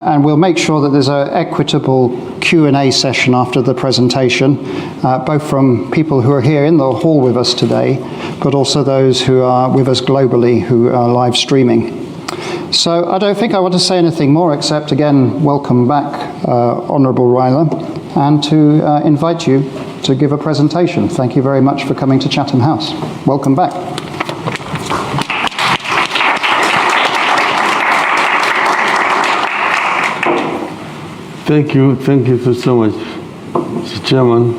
And we'll make sure that there's an equitable Q&A session after the presentation, both from people who are here in the hall with us today, but also those who are with us globally who are live streaming. So I don't think I want to say anything more except, again, welcome back, Honourable Raila, and to invite you to give a presentation. Thank you very much for coming to Chatham House. Welcome back. Thank you so much, Mr. Chairman,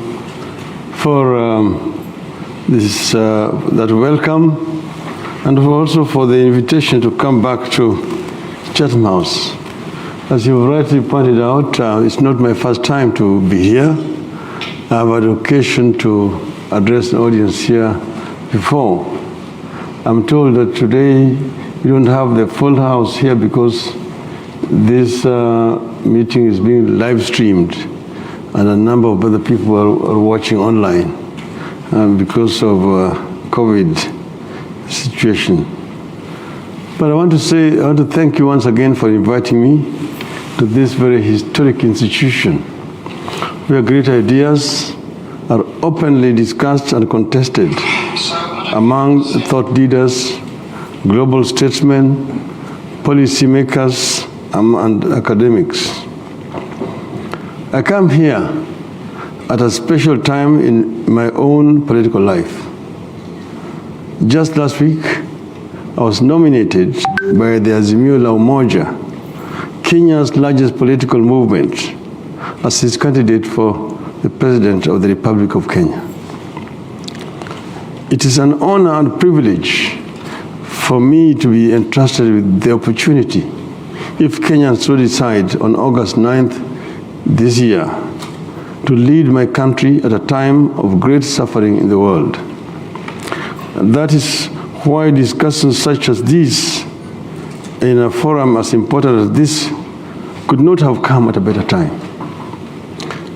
for this that welcome, and also for the invitation to come back to Chatham House. As you rightly pointed out, it's not my first time to be here. I've had occasion to address the audience here before. I'm told that today we don't have the full house here because this meeting is being live streamed, and a number of other people are watching online because of COVID situation. But I want to thank you once again for inviting me to this very historic institution, where great ideas are openly discussed and contested among thought leaders, global statesmen, policymakers, and academics. I come here at a special time in my own political life. Just last week, I was nominated by the Azimio la Umoja, Kenya's largest political movement, as its candidate for the President of the Republic of Kenya. It is an honor and privilege for me to be entrusted with the opportunity, if Kenyans so decide, on August 9th this year, to lead my country at a time of great suffering in the world. And that is why discussions such as these in a forum as important as this could not have come at a better time.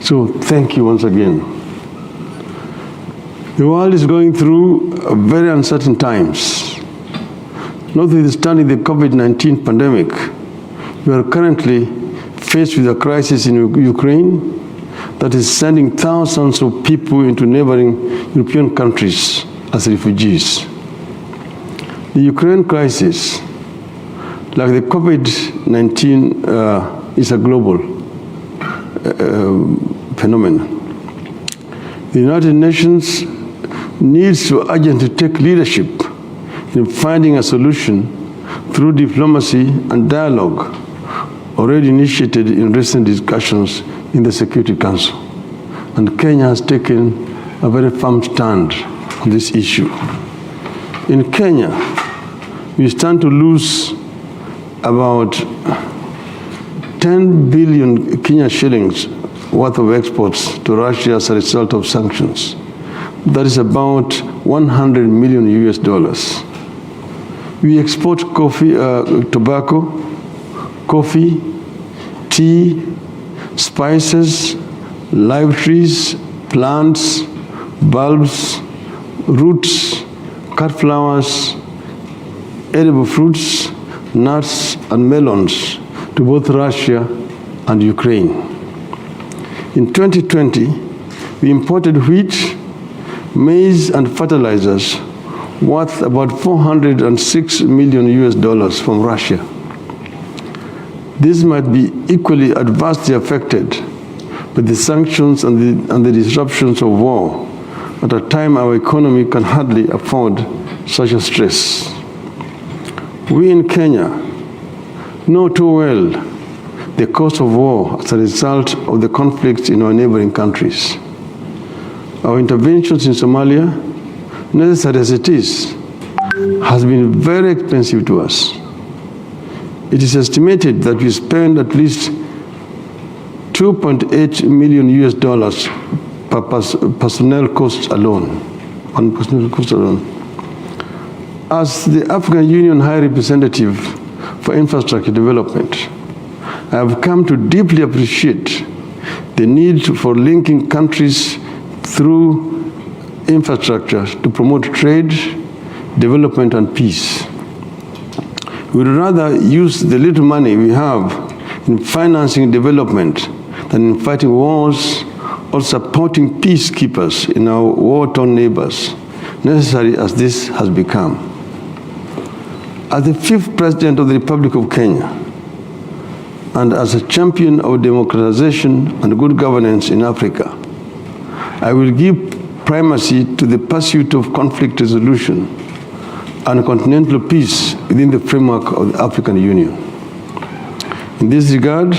So thank you once again. The world is going through very uncertain times. Notwithstanding the COVID-19 pandemic, we are currently faced with a crisis in Ukraine that is sending thousands of people into neighboring European countries as refugees. The Ukraine crisis, like the COVID-19, is a global phenomenon. The United Nations needs to urgently take leadership in finding a solution through diplomacy and dialogue already initiated in recent discussions in the Security Council. And Kenya has taken a very firm stand on this issue. In Kenya, we stand to lose about 10 billion Kenya shillings worth of exports to Russia as a result of sanctions. That is about 100 million US dollars. We export coffee, tobacco, coffee, tea, spices, live trees, plants, bulbs, roots, cut flowers, edible fruits, nuts, and melons to both Russia and Ukraine. In 2020, we imported wheat, maize, and fertilizers worth about 406 million US dollars from Russia. This might be equally adversely affected by the sanctions and the disruptions of war at a time our economy can hardly afford such a stress. We in Kenya know too well the cost of war as a result of the conflicts in our neighboring countries. Our interventions in Somalia, necessary as it is, has been very expensive to us. It is estimated that we spend at least 2.8 million US dollars per personnel costs alone, on personnel costs alone. As the African Union High Representative for Infrastructure Development, I have come to deeply appreciate the need for linking countries through infrastructure to promote trade, development, and peace. We would rather use the little money we have in financing development than in fighting wars or supporting peacekeepers in our war-torn neighbors, necessary as this has become. As the 5th President of the Republic of Kenya, and as a champion of democratization and good governance in Africa, I will give primacy to the pursuit of conflict resolution and continental peace within the framework of the African Union. In this regard,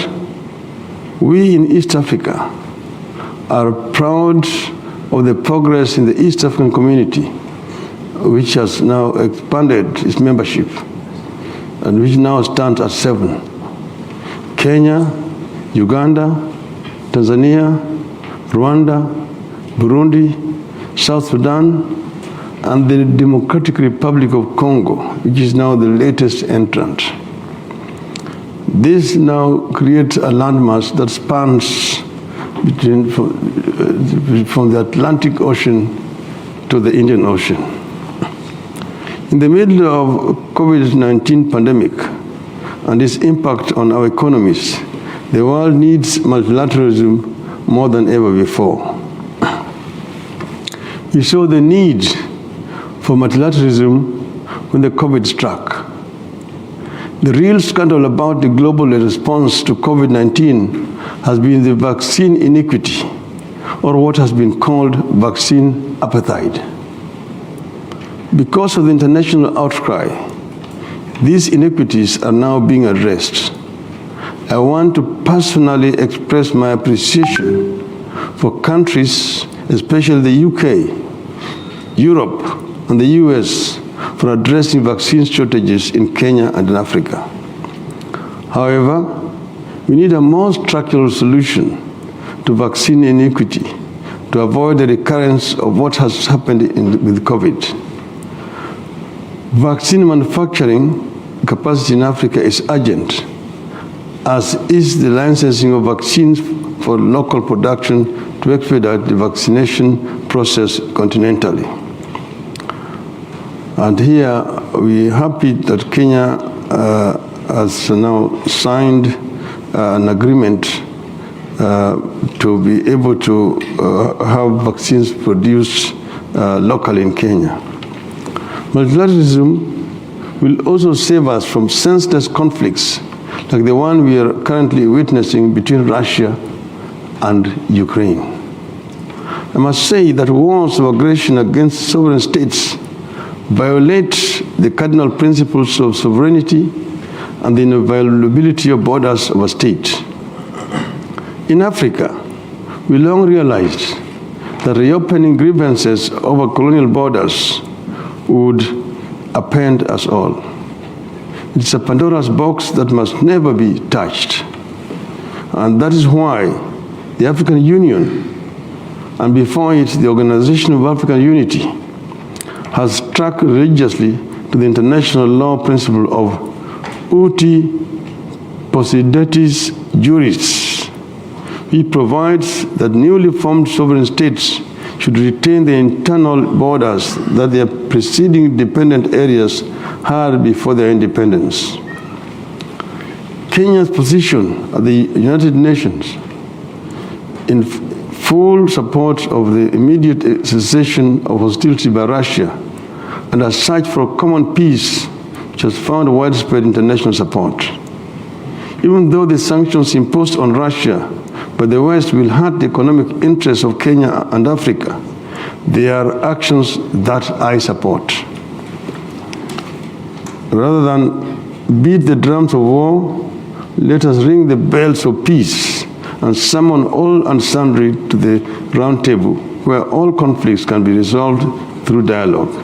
we in East Africa are proud of the progress in the East African community, which has now expanded its membership and which now stands at 7. Kenya, Uganda, Tanzania, Rwanda, Burundi, South Sudan, and the Democratic Republic of Congo, which is now the latest entrant. This now creates a landmass that spans from the Atlantic Ocean to the Indian Ocean. In the middle of COVID-19 pandemic and its impact on our economies, the world needs multilateralism more than ever before. We saw the need for multilateralism when the COVID struck. The real scandal about the global response to COVID-19 has been the vaccine inequity, or what has been called vaccine apartheid. Because of the international outcry, these inequities are now being addressed. I want to personally express my appreciation for countries, especially the UK, Europe, and the US, for addressing vaccine shortages in Kenya and in Africa. However, we need a more structural solution to vaccine inequity to avoid the recurrence of what has happened with COVID. Vaccine manufacturing capacity in Africa is urgent, as is the licensing of vaccines for local production to expedite the vaccination process continentally. And here we are happy that Kenya has now signed an agreement to be able to have vaccines produced locally in Kenya. Multilateralism will also save us from senseless conflicts like the one we are currently witnessing between Russia and Ukraine. I must say that wars of aggression against sovereign states violate the cardinal principles of sovereignty and the inviolability of borders of a state. In Africa, we long realized that reopening grievances over colonial borders would append us all. It's a Pandora's box that must never be touched. And that is why the African Union, and before it, the Organization of African Unity, has stuck religiously to the international law principle of uti possidetis juris, which provides that newly formed sovereign states should retain the internal borders that their preceding dependent areas had before their independence. Kenya's position at the United Nations in full support of the immediate cessation of hostility by Russia and a search for common peace, which has found widespread international support. Even though the sanctions imposed on Russia by the West will hurt the economic interests of Kenya and Africa, they are actions that I support. Rather than beat the drums of war, let us ring the bells of peace and summon all and sundry to the round table where all conflicts can be resolved through dialogue.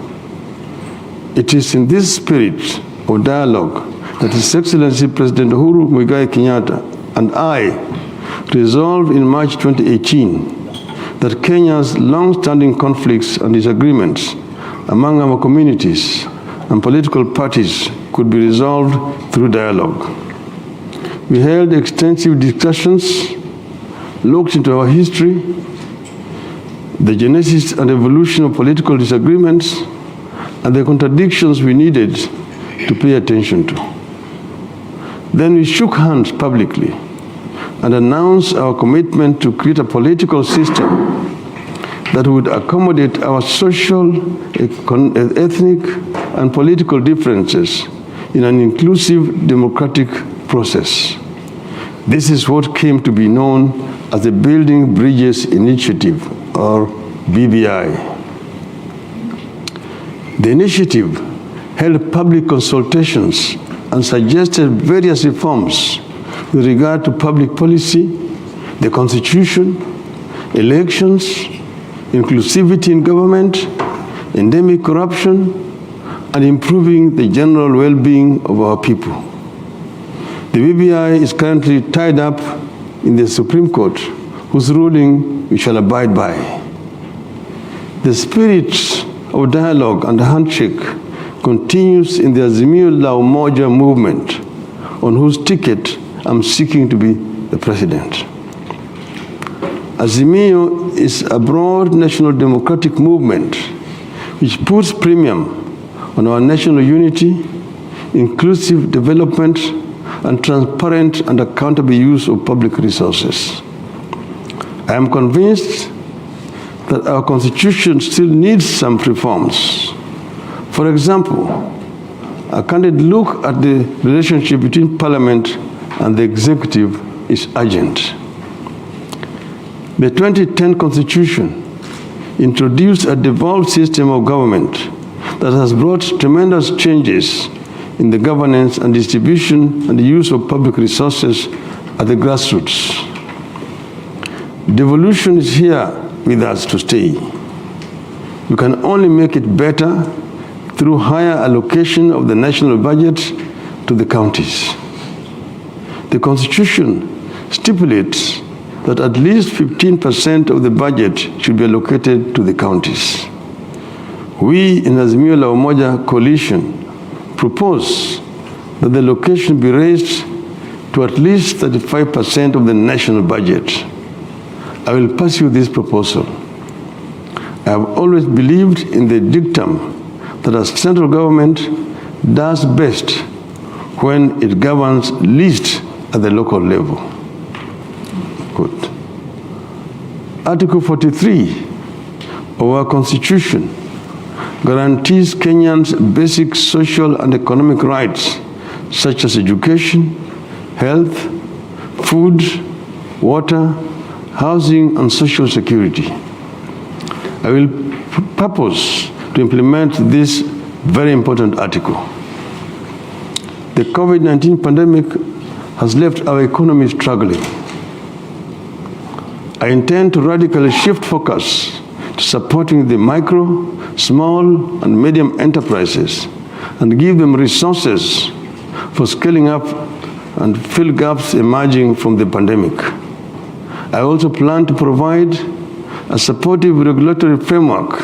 It is in this spirit of dialogue that His Excellency President Uhuru Muigai Kenyatta and I resolved in March 2018 that Kenya's long-standing conflicts and disagreements among our communities and political parties could be resolved through dialogue. We held extensive discussions, looked into our history, the genesis and evolution of political disagreements, and the contradictions we needed to pay attention to. Then we shook hands publicly and announced our commitment to create a political system that would accommodate our social, ethnic, and political differences in an inclusive democratic process. This is what came to be known as the Building Bridges Initiative, or BBI. The initiative held public consultations and suggested various reforms with regard to public policy, the Constitution, elections, inclusivity in government, endemic corruption, and improving the general well-being of our people. The BBI is currently tied up in the Supreme Court, whose ruling we shall abide by. The spirit of dialogue and handshake continues in the Azimio la Umoja movement, on whose ticket I'm seeking to be the president. Azimio is a broad national democratic movement which puts premium on our national unity, inclusive development, and transparent and accountable use of public resources. I am convinced that our Constitution still needs some reforms. For example, a candid look at the relationship between Parliament and the Executive is urgent. The 2010 Constitution introduced a devolved system of government that has brought tremendous changes in the governance and distribution and the use of public resources at the grassroots. Devolution is here with us to stay. We can only make it better through higher allocation of the national budget to the counties. The Constitution stipulates that at least 15% of the budget should be allocated to the counties. We in Azimio la Umoja coalition propose that the allocation be raised to at least 35% of the national budget. I will pursue this proposal. I have always believed in the dictum that a central government does best when it governs least at the local level. Good. Article 43 of our Constitution guarantees Kenyans basic social and economic rights such as education, health, food, water, housing, and social security. I will purpose to implement this very important article. The COVID-19 pandemic has left our economy struggling. I intend to radically shift focus to supporting the micro, small, and medium enterprises and give them resources for scaling up and fill gaps emerging from the pandemic. I also plan to provide a supportive regulatory framework,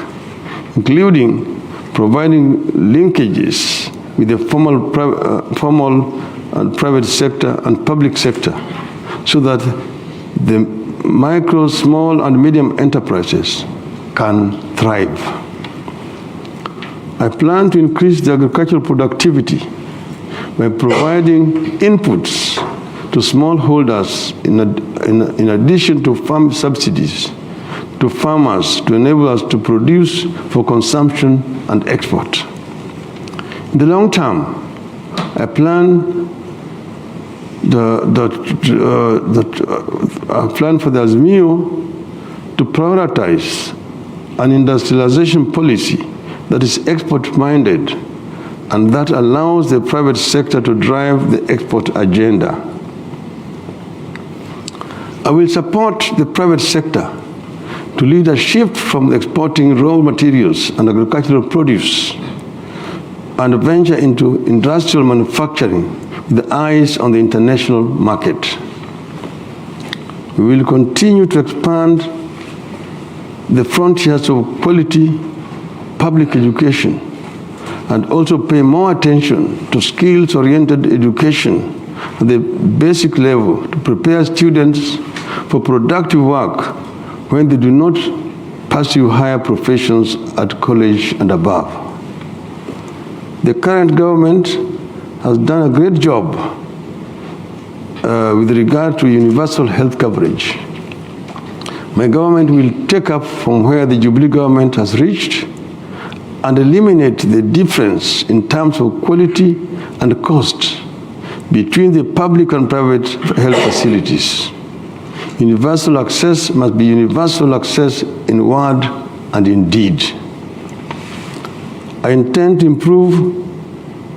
including providing linkages with the formal and private sector and public sector so that the micro, small, and medium enterprises can thrive. I plan to increase the agricultural productivity by providing inputs to smallholders in addition to farm subsidies to farmers to enable us to produce for consumption and export. In the long term, I plan for the Azimio to prioritize an industrialization policy that is export-minded and that allows the private sector to drive the export agenda. I will support the private sector to lead a shift from exporting raw materials and agricultural produce and venture into industrial manufacturing with the eyes on the international market. We will continue to expand the frontiers of quality public education and also pay more attention to skills-oriented education at the basic level to prepare students for productive work when they do not pursue higher professions at college and above. The current government has done a great job with regard to universal health coverage. My government will take up from where the Jubilee government has reached and eliminate the difference in terms of quality and cost between the public and private health facilities. Universal access must be universal access in word and in deed. I intend to improve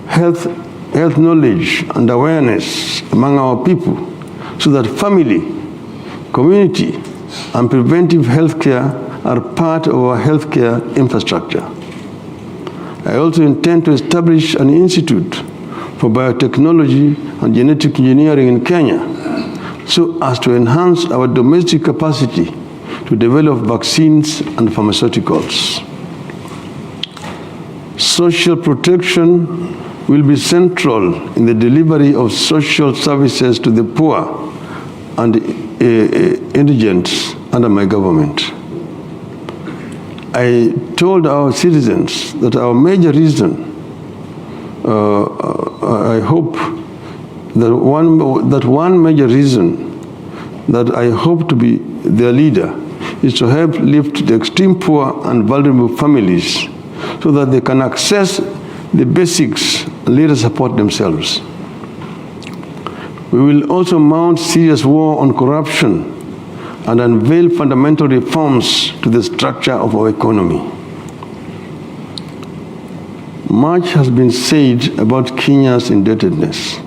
health knowledge and awareness among our people so that family, community, and preventive health care are part of our healthcare infrastructure. I also intend to establish an institute for biotechnology and genetic engineering in Kenya so as to enhance our domestic capacity to develop vaccines and pharmaceuticals. Social protection will be central in the delivery of social services to the poor and indigent under my government. I told our citizens that our major reason, I hope that one major reason that I hope to be their leader is to help lift the extreme poor and vulnerable families so that they can access the basics and later support themselves. We will also mount serious war on corruption and unveil fundamental reforms to the structure of our economy. Much has been said about Kenya's indebtedness.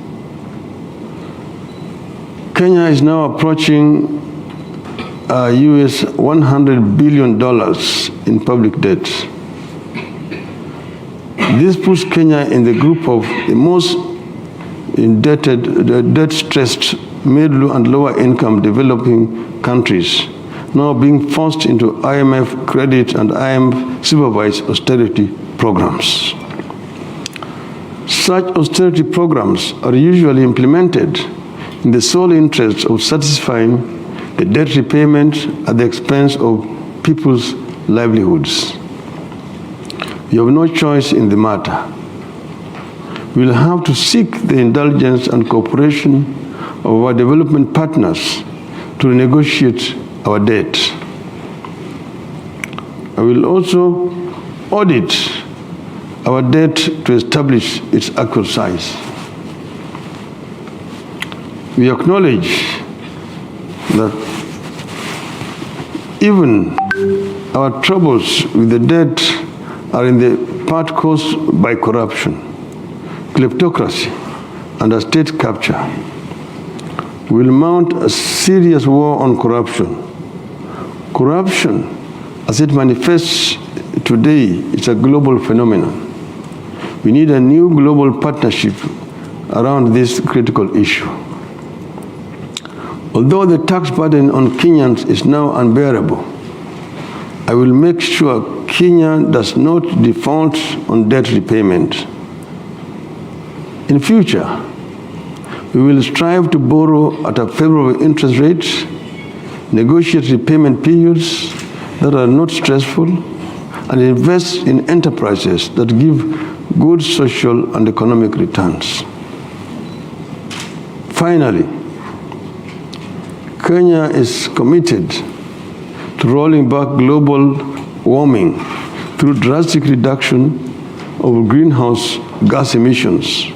Kenya is now approaching US $100 billion in public debt. This puts Kenya in the group of the most indebted, debt-stressed middle and lower income developing countries, now being forced into IMF credit and IMF supervised austerity programs. Such austerity programs are usually implemented in the sole interest of satisfying the debt repayment at the expense of people's livelihoods. We have no choice in the matter. We will have to seek the indulgence and cooperation of our development partners to renegotiate our debt. I will also audit our debt to establish its actual size. We acknowledge that even our troubles with the debt are in the part caused by corruption, kleptocracy, and state capture. We will mount a serious war on corruption. Corruption, as it manifests today, is a global phenomenon. We need a new global partnership around this critical issue. Although the tax burden on Kenyans is now unbearable, I will make sure Kenya does not default on debt repayment. In future, we will strive to borrow at a favorable interest rate, negotiate repayment periods that are not stressful, and invest in enterprises that give good social and economic returns. Finally, Kenya is committed to rolling back global warming through drastic reduction of greenhouse gas emissions,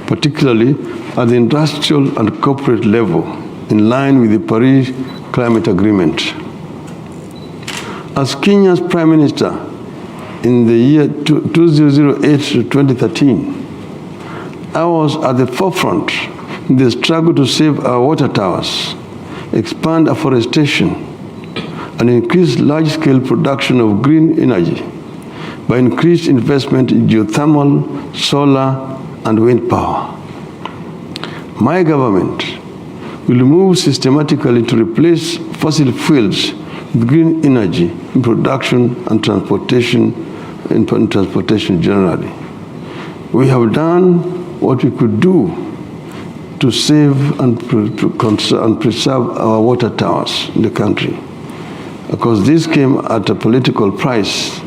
particularly at the industrial and corporate level, in line with the Paris Climate Agreement. As Kenya's Prime Minister in the year 2008 to 2013, I was at the forefront in the struggle to save our water towers, expand afforestation, and increase large-scale production of green energy by increased investment in geothermal, solar, and wind power. My government will move systematically to replace fossil fuels with green energy in production and transportation, generally. We have done what we could do to save and preserve our water towers in the country. Of course, this came at a political price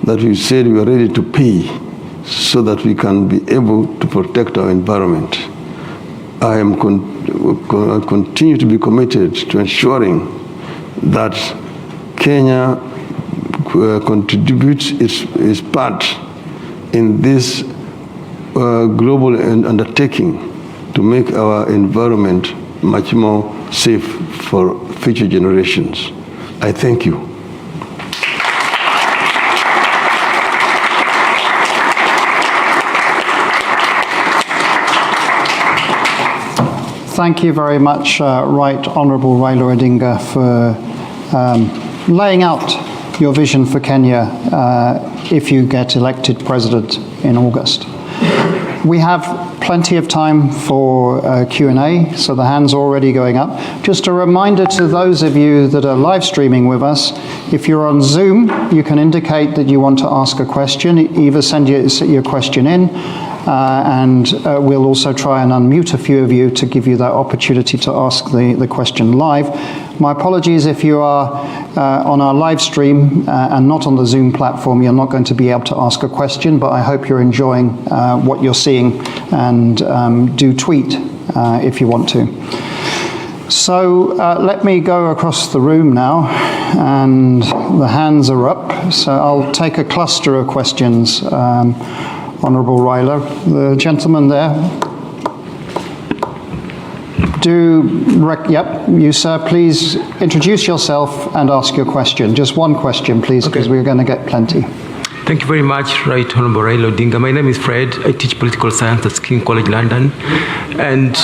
that we said we are ready to pay so that we can be able to protect our environment. I am continue to be committed to ensuring that Kenya contributes its part in this global undertaking to make our environment much more safe for future generations. I thank you. Thank you very much, Right Honourable Raila Odinga, for laying out your vision for Kenya if you get elected president in August. We have plenty of time for Q&A, so the hands are already going up. Just a reminder to those of you that are live streaming with us, if you're on Zoom, you can indicate that you want to ask a question. Either send your question in, and we'll also try and unmute a few of you to give you that opportunity to ask the question live. My apologies if you are on our live stream and not on the Zoom platform, you're not going to be able to ask a question, but I hope you're enjoying what you're seeing, and do tweet if you want to. So let me go across the room now, and the hands are up, so I'll take a cluster of questions. Honourable Raila, the gentleman there. Yep, you sir, please introduce yourself and ask your question. Just one question, please, because we're going to get plenty. Thank you very much, Right Honourable Raila Odinga. My name is Fred. I teach political science at King's College London. And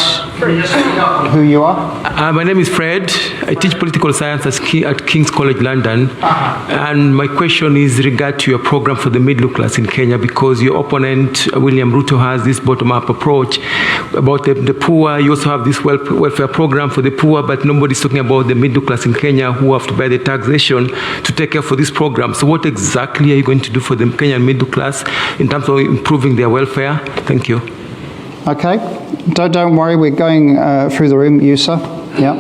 who you are? My name is Fred. I teach political science at King's College London. And my question is regard to your program for the middle class in Kenya, because your opponent, William Ruto, has this bottom-up approach about the poor. You also have this welfare program for the poor, but nobody's talking about the middle class in Kenya who have to bear the taxation to take care for this program. So what exactly are you going to do for the Kenyan middle class in terms of improving their welfare? Thank you. Okay, don't worry, we're going through the room. You, sir? Yeah.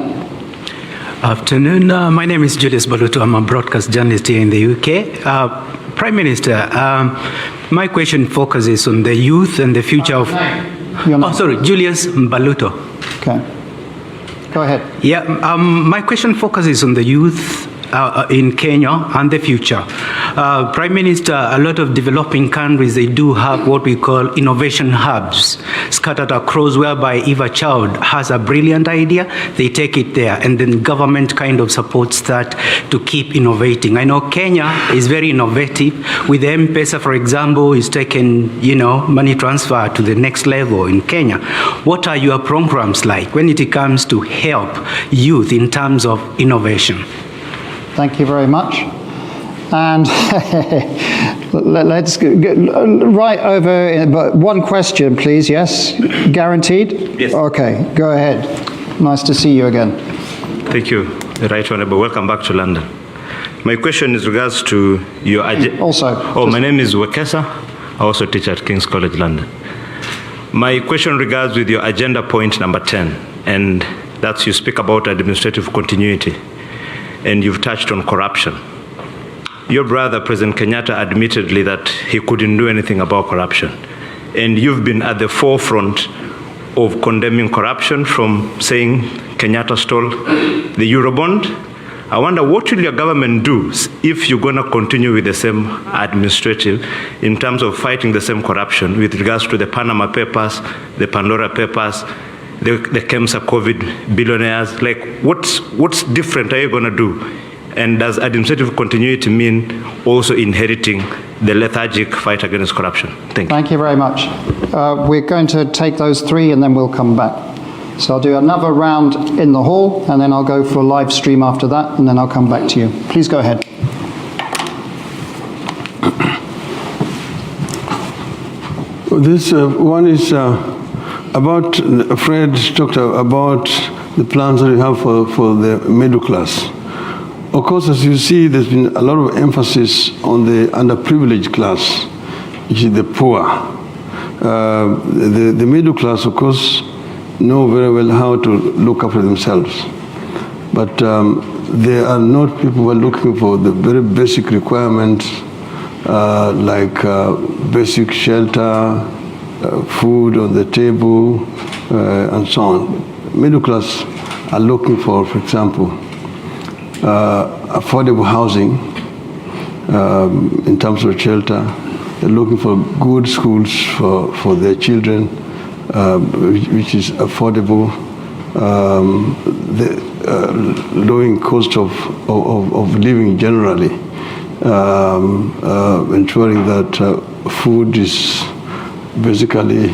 Afternoon. My name is Julius Baluto. I'm a broadcast journalist here in the UK. Prime Minister, my question focuses on the youth and the future of... Julius Baluto. Okay. Go ahead. Yeah, my question focuses on the youth in Kenya and the future. Prime Minister, a lot of developing countries, they do have what we call innovation hubs scattered across, whereby if a child has a brilliant idea, they take it there, and then government kind of supports that to keep innovating. I know Kenya is very innovative. With the M-Pesa, for example, is taken, money transfer to the next level in Kenya. What are your programs like when it comes to help youth in terms of innovation? Thank you very much. And let's go right over, but one question, please. Yes? Guaranteed? Yes. Okay, go ahead. Nice to see you again. Thank you, Right Honourable. Welcome back to London. My question is regards to your agenda. My name is Wekesa. I also teach at King's College London. My question regards with your agenda point number 10, and that's you speak about administrative continuity, and you've touched on corruption. Your brother, President Kenyatta, admittedly that he couldn't do anything about corruption. And you've been at the forefront of condemning corruption from saying Kenyatta stole the Eurobond. I wonder, what will your government do if you're going to continue with the same administrative in terms of fighting the same corruption with regards to the Panama Papers, the Pandora Papers, the KEMSA COVID billionaires? Like, what's different are you going to do? And does administrative continuity mean also inheriting the lethargic fight against corruption? Thank you. Thank you very much. We're going to take those three and then we'll come back. So I'll do another round in the hall, and then I'll go for a live stream after that, and then I'll come back to you. Please go ahead. This one is about, Fred talked about the plans that we have for the middle class. Of course, as you see, there's been a lot of emphasis on the underprivileged class, which is the poor. The middle class, of course, know very well how to look after themselves. But they are not people who are looking for the very basic requirements like basic shelter, food on the table, and so on. Middle class are looking for example, affordable housing in terms of shelter. They're looking for good schools for their children, which is affordable. The lowering cost of living generally, ensuring that food is basically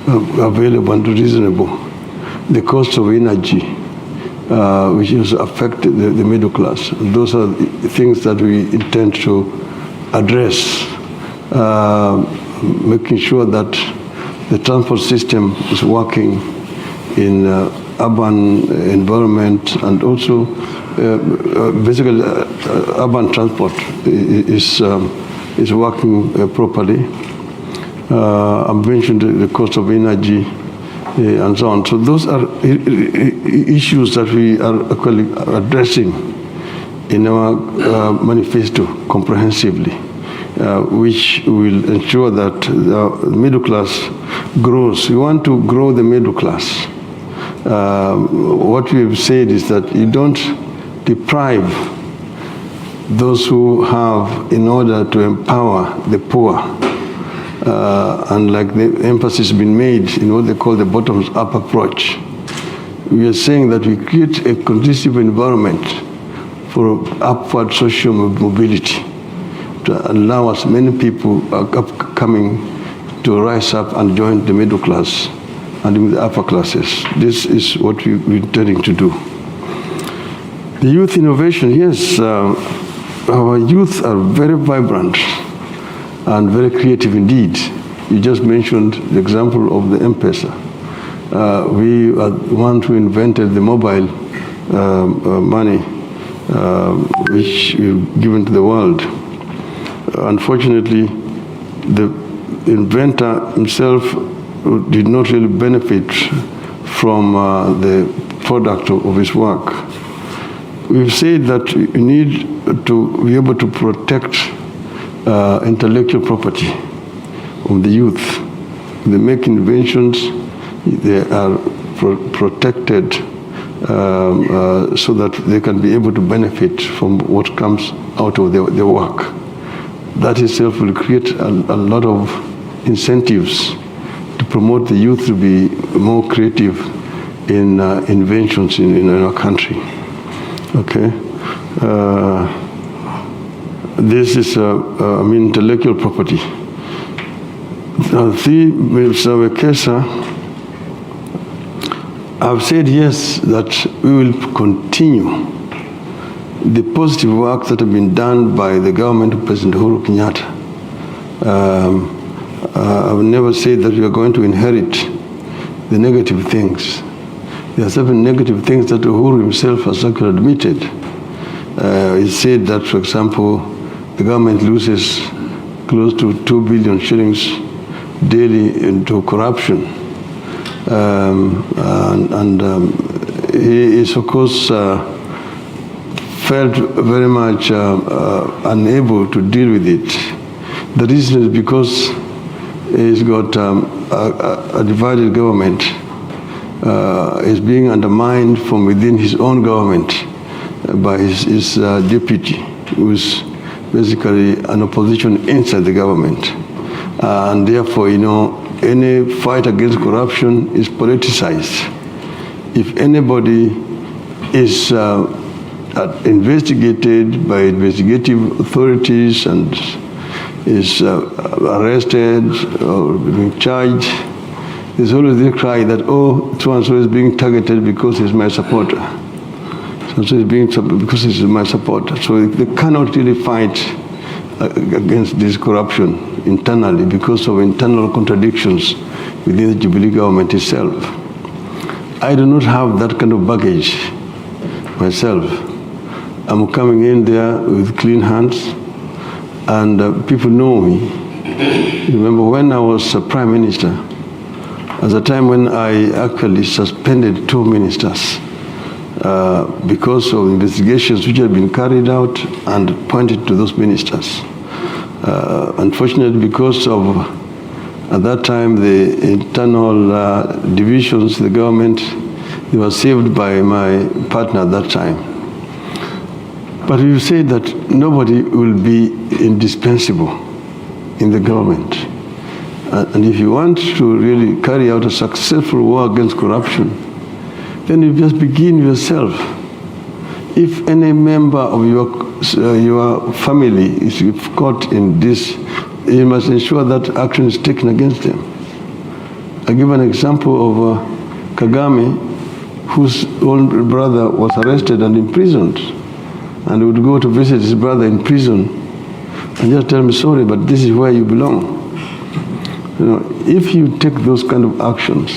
available and reasonable. The cost of energy, which is affecting the middle class. Those are the things that we intend to address, making sure that the transport system is working in urban environment, and also basically urban transport is working properly. I mentioned the cost of energy and so on. So those are issues that we are actually addressing in our manifesto comprehensively, which will ensure that the middle class grows. We want to grow the middle class. What we have said is that you don't deprive those who have in order to empower the poor. And like the emphasis has been made in what they call the bottoms-up approach. We are saying that we create a conducive environment for upward social mobility to allow as many people coming to rise up and join the middle class and the upper classes. This is what we're intending to do. The youth innovation, yes, our youth are very vibrant and very creative indeed. You just mentioned the example of the M-Pesa. We are the ones who invented the mobile money, which we've given to the world. Unfortunately, the inventor himself did not really benefit from the product of his work. We've said that you need to be able to protect intellectual property of the youth. They make inventions, they are protected so that they can be able to benefit from what comes out of their work. That itself will create a lot of incentives to promote the youth to be more creative in inventions in our country. Okay. This is, intellectual property. Mr. Wekesa, I've said yes, that we will continue the positive work that has been done by the government of President Uhuru Kenyatta. I've never said that we are going to inherit the negative things. There are certain negative things that Uhuru himself has actually admitted. He said that, for example, the government loses close to 2 billion shillings daily into corruption. He is, of course, felt very much unable to deal with it. The reason is because he's got a divided government. Is being undermined from within his own government by his deputy, who is basically an opposition inside the government. And therefore, any fight against corruption is politicized. If anybody is investigated by investigative authorities and is arrested or being charged, there's always the cry that, oh, so-and-so is being targeted because he's my supporter. So-and-so is being because he's my supporter. So they cannot really fight against this corruption internally because of internal contradictions within the Jubilee government itself. I do not have that kind of baggage myself. I'm coming in there with clean hands, and people know me. Remember when I was Prime Minister, at the time when I actually suspended 2 ministers because of investigations which had been carried out and pointed to those ministers. Unfortunately, because of At that time, the internal divisions, the government, they were saved by my partner at that time. But you say that nobody will be indispensable in the government. And if you want to really carry out a successful war against corruption, then you just begin yourself. If any member of your family is caught in this, you must ensure that action is taken against them. I give an example of Kagame, whose own brother was arrested and imprisoned, and would go to visit his brother in prison and just tell him, sorry, but this is where you belong. You know, if you take those kind of actions,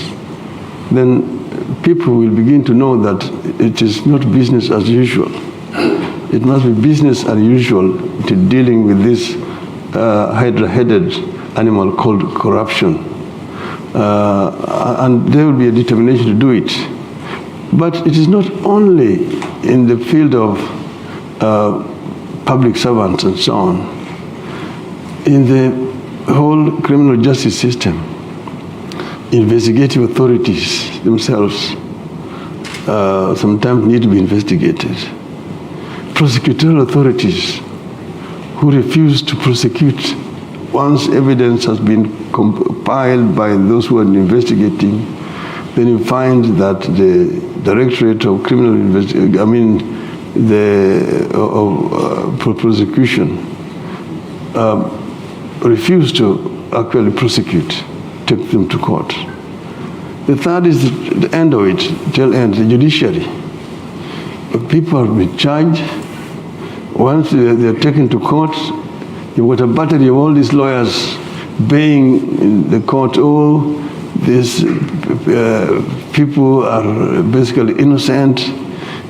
then people will begin to know that it is not business as usual. It must be business as usual to dealing with this hydra-headed animal called corruption. And there will be a determination to do it. But it is not only in the field of public servants and so on. In the whole criminal justice system, investigative authorities themselves sometimes need to be investigated. Prosecutorial authorities who refuse to prosecute once evidence has been compiled by those who are investigating, then you find that the Directorate of Criminal Investigation, prosecution refuse to actually prosecute, take them to court. The third is the end of it, till end, the judiciary. People have been charged. Once they're taken to court, you've got a battery of all these lawyers baying in the court, oh, these people are basically innocent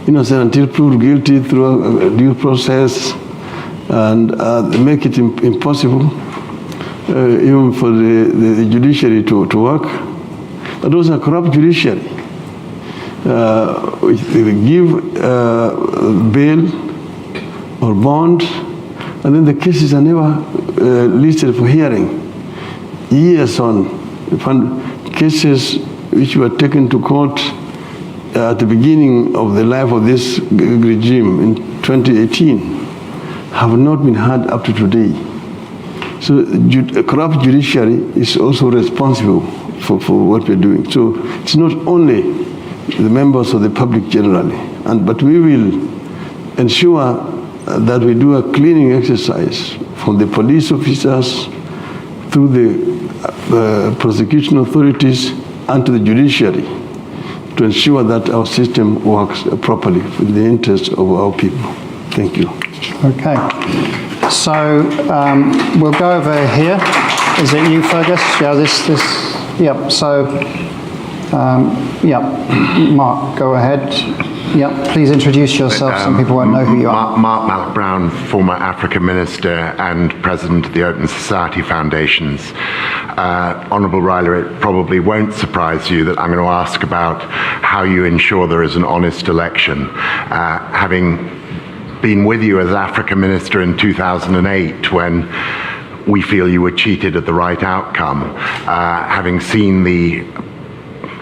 until proved guilty through a due process, and they make it impossible even for the judiciary to work. But those are corrupt judiciary. They give bail or bond, and then the cases are never listed for hearing. Years on, cases which were taken to court at the beginning of the life of this regime in 2018 have not been heard up to today. So corrupt judiciary is also responsible for what we're doing. So it's not only the members of the public generally, but we will ensure that we do a cleaning exercise from the police officers through the prosecution authorities and to the judiciary to ensure that our system works properly in the interest of our people. Thank you. Okay. So we'll go over here. Is it you, Fergus? Yeah, this. Yep. So, yep. Mark, go ahead. Yep. Please introduce yourself. Some people won't know who you are. Mark Malloch-Brown, former Africa Minister and President of the Open Society Foundations. Honourable Raila, it probably won't surprise you that I'm going to ask about how you ensure there is an honest election. Having been with you as Africa Minister in 2008 when we feel you were cheated at the right outcome, having seen the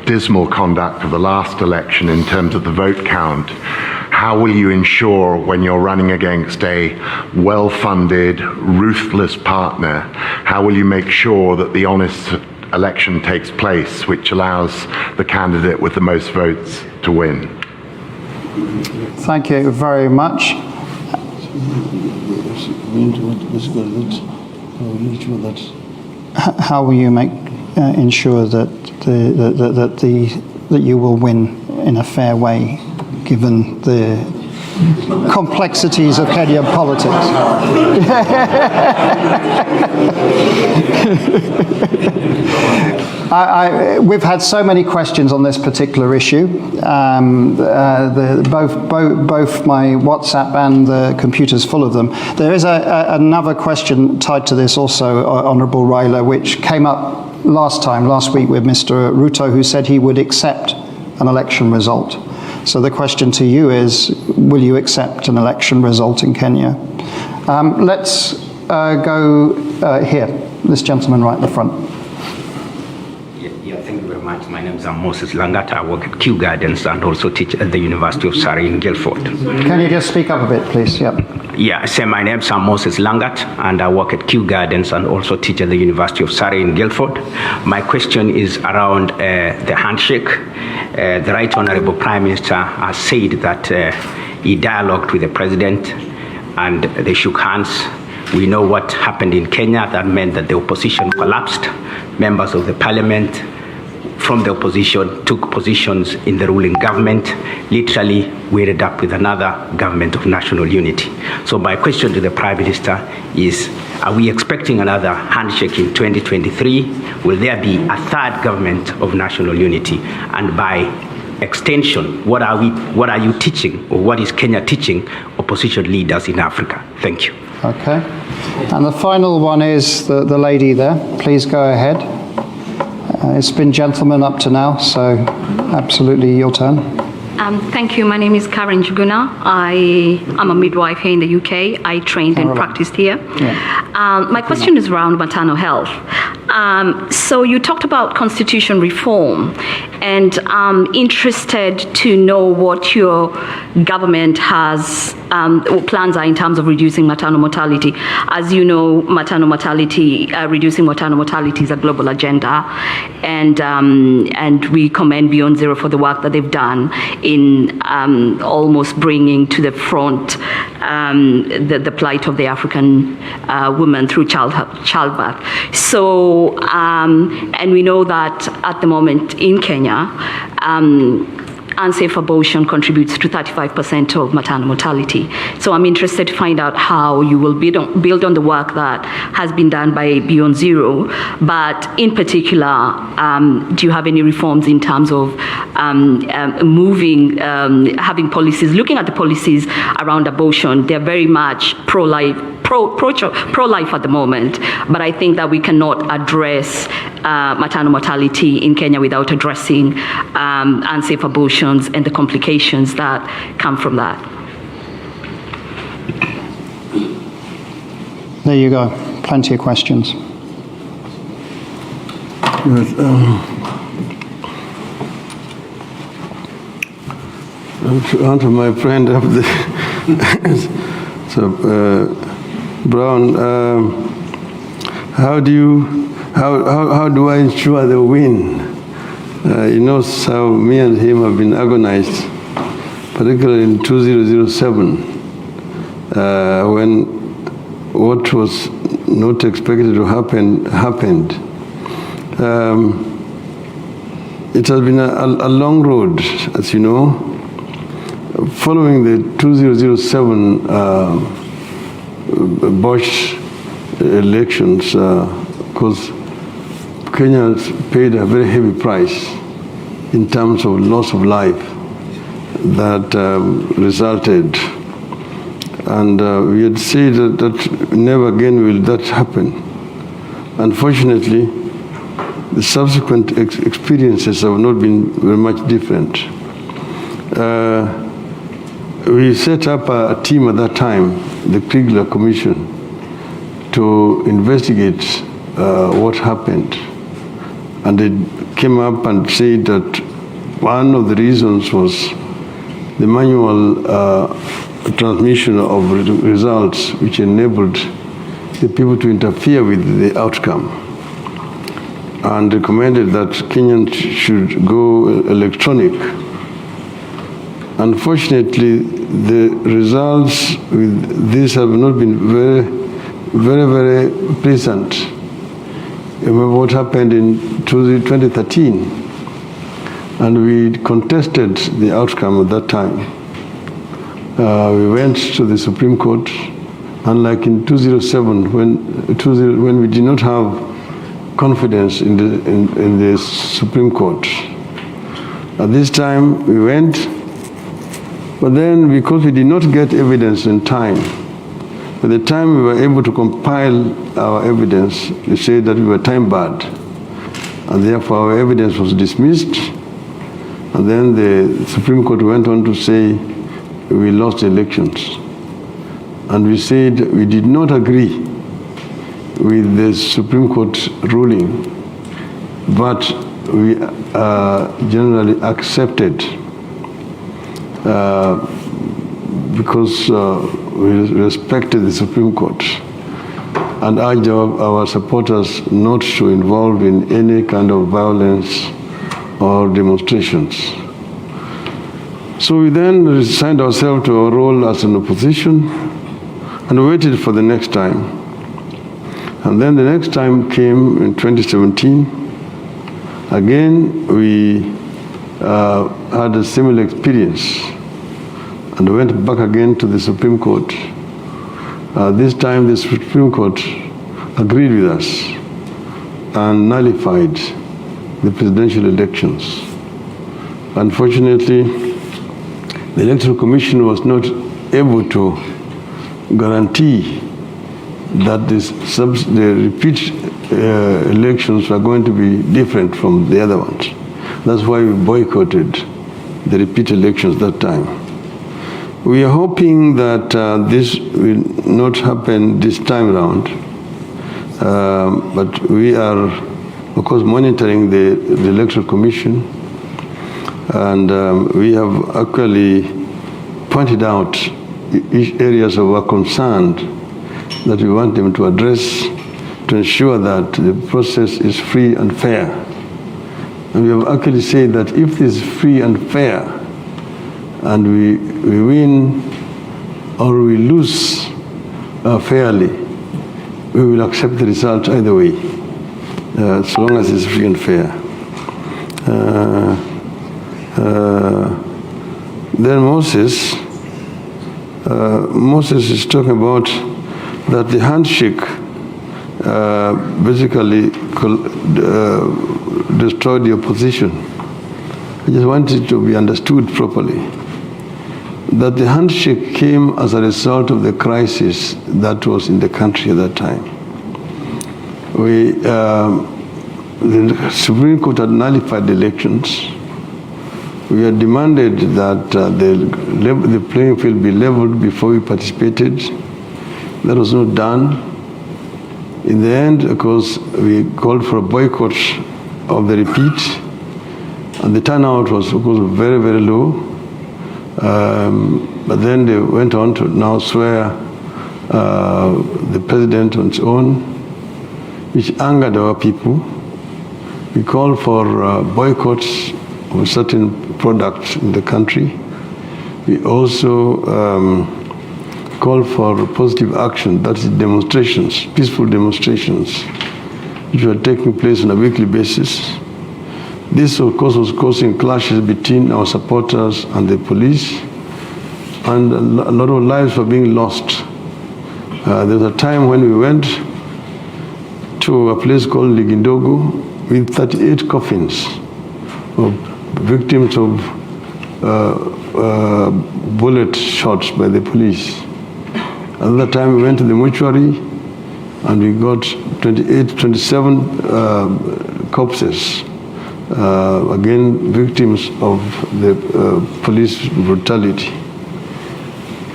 dismal conduct of the last election in terms of the vote count, how will you ensure when you're running against a well-funded, ruthless partner, how will you make sure that the honest election takes place, which allows the candidate with the most votes to win? Thank you very much. How will you ensure that you will win in a fair way, given the complexities of Kenyan politics? We've had so many questions on this particular issue. Both my WhatsApp and the computer's full of them. There is another question tied to this also, Honourable Raila, which came up last week with Mr. Ruto, who said he would accept an election result. So the question to you is, will you accept an election result in Kenya? Let's go here. This gentleman right at the front. My name is Moses Langat. I work at Kew Gardens and also teach at the University of Surrey in Guildford. Can you just speak up a bit, please? Yep. Yeah, I say my name is Moses Langat, and I work at Kew Gardens and also teach at the University of Surrey in Guildford. My question is around the handshake. The Right Honourable Prime Minister has said that he dialogued with the President and they shook hands. We know what happened in Kenya. That meant that the opposition collapsed. Members of the Parliament from the opposition took positions in the ruling government. Literally, we ended up with another government of national unity. So my question to the Prime Minister is, are we expecting another handshake in 2023? Will there be a third government of national unity? And by extension, what are you teaching, or what is Kenya teaching opposition leaders in Africa? Thank you. Okay. And the final one is the lady there. Please go ahead. It's been gentlemen up to now, so absolutely your turn. Thank you. My name is Karen Juguna. I am a midwife here in the UK. I trained and practiced here. Yeah. My question is around maternal health. So you talked about constitution reform, and I'm interested to know what your government has, what plans are in terms of reducing maternal mortality. As you know, maternal mortality, reducing maternal mortality is a global agenda, and we commend Beyond Zero for the work that they've done in almost bringing to the front the plight of the African woman through childbirth. So, and we know that at the moment in Kenya, unsafe abortion contributes to 35% of maternal mortality. So I'm interested to find out how you will build on the work that has been done by Beyond Zero, but in particular, do you have any reforms in terms of having policies, looking at the policies around abortion? They're very much pro-life at the moment, but I think that we cannot address maternal mortality in Kenya without addressing unsafe abortions and the complications that come from that. There you go. Plenty of questions. To answer my friend up there. So, Brown, how do I ensure the win? He knows how me and him have been agonized, particularly in 2007, when what was not expected to happen happened. It has been a long road, as you know. Following the 2007 Bush elections, because Kenya has paid a very heavy price in terms of loss of life that resulted. And we had said that never again will that happen. Unfortunately, the subsequent experiences have not been very much different. We set up a team at that time, the Kriegler Commission, to investigate what happened. And they came up and said that one of the reasons was the manual transmission of results, which enabled the people to interfere with the outcome, and recommended that Kenyans should go electronic. Unfortunately, the results with this have not been very pleasant. Remember what happened in 2013, and we contested the outcome at that time. We went to the Supreme Court, unlike in 2007, when we did not have confidence in the Supreme Court. At this time, we went, but then because we did not get evidence in time, by the time we were able to compile our evidence, they said that we were time-barred, and therefore our evidence was dismissed. And then the Supreme Court went on to say we lost elections. And we said we did not agree with the Supreme Court ruling, but we generally accepted because we respected the Supreme Court and urged our supporters not to involve in any kind of violence or demonstrations. So we then resigned ourselves to our role as an opposition and waited for the next time. And then the next time came in 2017. Again, we had a similar experience and went back again to the Supreme Court. This time the Supreme Court agreed with us and nullified the presidential elections. Unfortunately, the Electoral Commission was not able to guarantee that the repeat elections were going to be different from the other ones. That's why we boycotted the repeat elections that time. We are hoping that this will not happen this time around, but we are, of course, monitoring the Electoral Commission, and we have actually pointed out areas of our concern that we want them to address to ensure that the process is free and fair. And we have actually said that if this is free and fair, and we win or we lose fairly, we will accept the result either way, as long as it's free and fair. Then Moses is talking about that the handshake basically destroyed the opposition. I just want it to be understood properly that the handshake came as a result of the crisis that was in the country at that time. The Supreme Court had nullified the elections. We had demanded that the playing field be leveled before we participated. That was not done. In the end, of course, we called for a boycott of the repeat, and the turnout was, of course, very, very low. But then they went on to now swear the president on its own, which angered our people. We called for boycotts of certain products in the country. We also called for positive action, that is demonstrations, peaceful demonstrations, which were taking place on a weekly basis. This, of course, was causing clashes between our supporters and the police, and a lot of lives were being lost. There was a time when we went to a place called Ligindogo with 38 coffins of victims of bullet shots by the police. Another time we went to the mortuary and we got 27 corpses, again victims of the police brutality.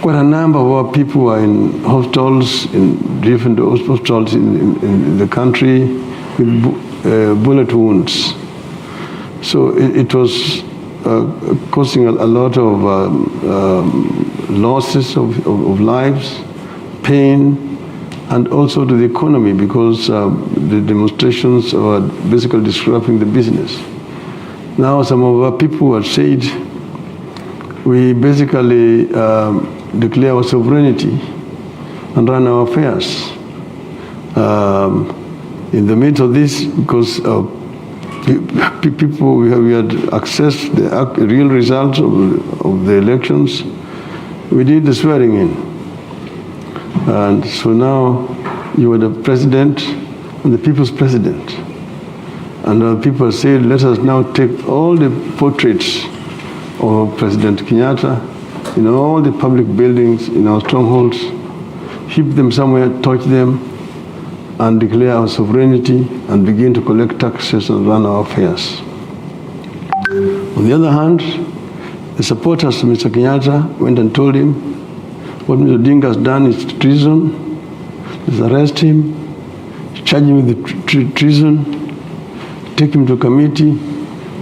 Quite a number of our people are in hospitals, in different hospitals in the country with bullet wounds. So it was causing a lot of losses of lives, pain, and also to the economy, because the demonstrations were basically disrupting the business. Now some of our people have said, we basically declare our sovereignty and run our affairs. In the midst of this, because people, we had accessed the real results of the elections, we did the swearing in. And so now you are the president and the people's president. And people said, let us now take all the portraits of President Kenyatta in all the public buildings, in our strongholds, keep them somewhere, touch them, and declare our sovereignty and begin to collect taxes and run our affairs. On the other hand, the supporters of Mr. Kenyatta went and told him, what Mr. Odinga'S done is treason. Let's arrest him, charge him with treason, take him to committee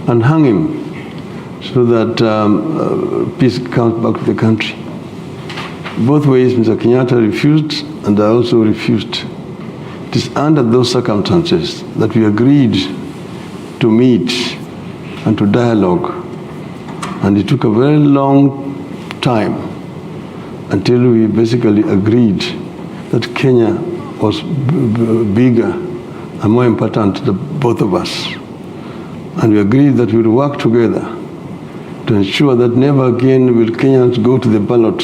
and hang him so that peace comes back to the country. Both ways, Mr. Kenyatta refused, and I also refused. It is under those circumstances that we agreed to meet and to dialogue. And it took a very long time until we basically agreed that Kenya was bigger and more important than both of us. And we agreed that we would work together to ensure that never again will Kenyans go to the ballot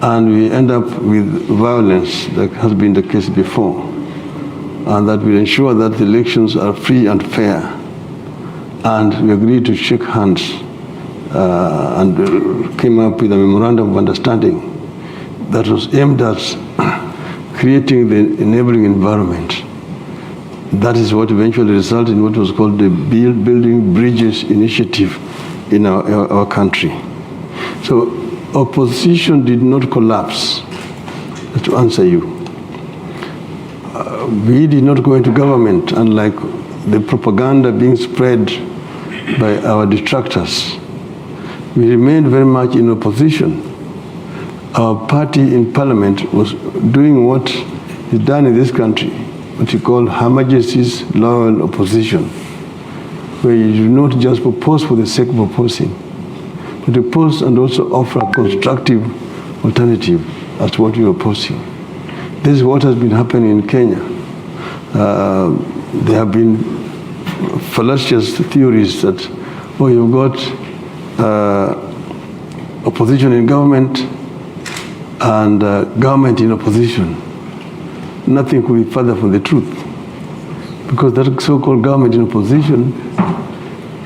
and we end up with violence that has been the case before, and that will ensure that the elections are free and fair. And we agreed to shake hands and came up with a memorandum of understanding that was aimed at creating the enabling environment. That is what eventually resulted in what was called the Building Bridges Initiative in our country. So opposition did not collapse, to answer you. We did not go into government, unlike the propaganda being spread by our detractors. We remained very much in opposition. Our party in parliament was doing what is done in this country, what you call Her Majesty's loyal opposition, where you do not just propose for the sake of proposing, but oppose and also offer a constructive alternative as to what you are opposing. This is what has been happening in Kenya. There have been fallacious theories that, oh, you've got opposition in government and government in opposition. Nothing could be further from the truth, because that so-called government in opposition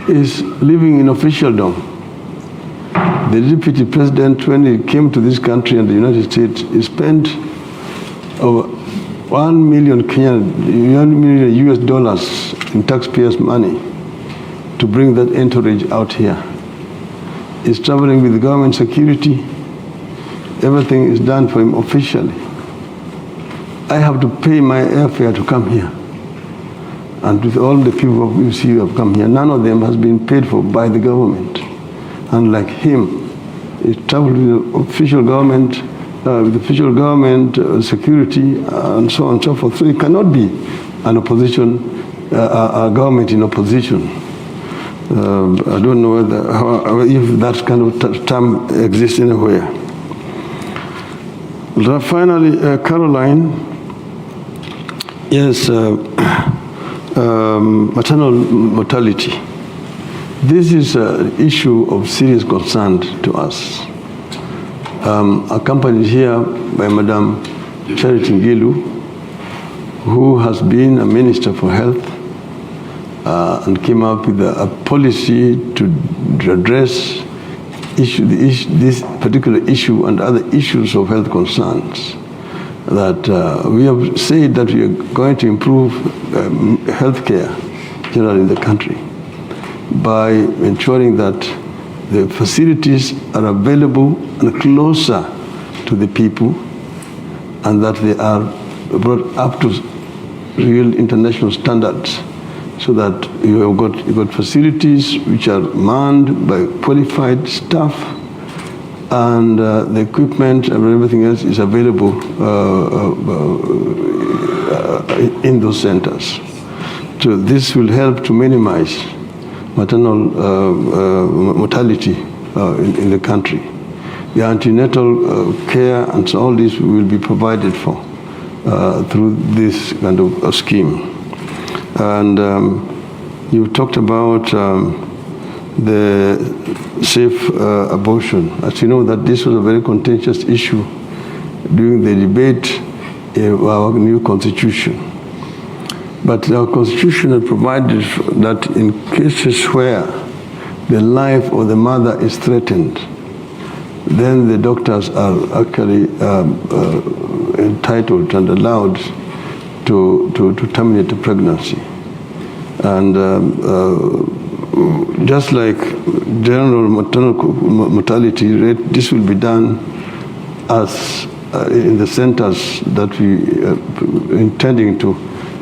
is living in officialdom. The deputy president, when he came to this country and the United States, he spent over $1 million US dollars in taxpayers' money to bring that entourage out here. He's traveling with government security. Everything is done for him officially. I have to pay my airfare to come here. And with all the people you see who have come here, none of them has been paid for by the government. Unlike him, he traveled with the official government, security, and so on and so forth. So it cannot be an opposition, a government in opposition. I don't know if that kind of term exists anywhere. Finally, Caroline, yes, maternal mortality. This is an issue of serious concern to us. Accompanied here by Madam Charity Ngilu, who has been a Minister for Health and came up with a policy to address this particular issue and other issues of health concerns. That we have said that we are going to improve health care generally in the country by ensuring that the facilities are available and closer to the people, and that they are brought up to real international standards, so that you've got facilities which are manned by qualified staff, and the equipment and everything else is available in those centers. So this will help to minimize maternal mortality in the country. The antenatal care and so all this will be provided for through this kind of scheme. And you talked about the safe abortion. As you know, that this was a very contentious issue during the debate of our new constitution. But our constitution had provided that in cases where the life of the mother is threatened, then the doctors are actually entitled and allowed to terminate the pregnancy. And just like general maternal mortality rate, this will be done as in the centers that we are intending to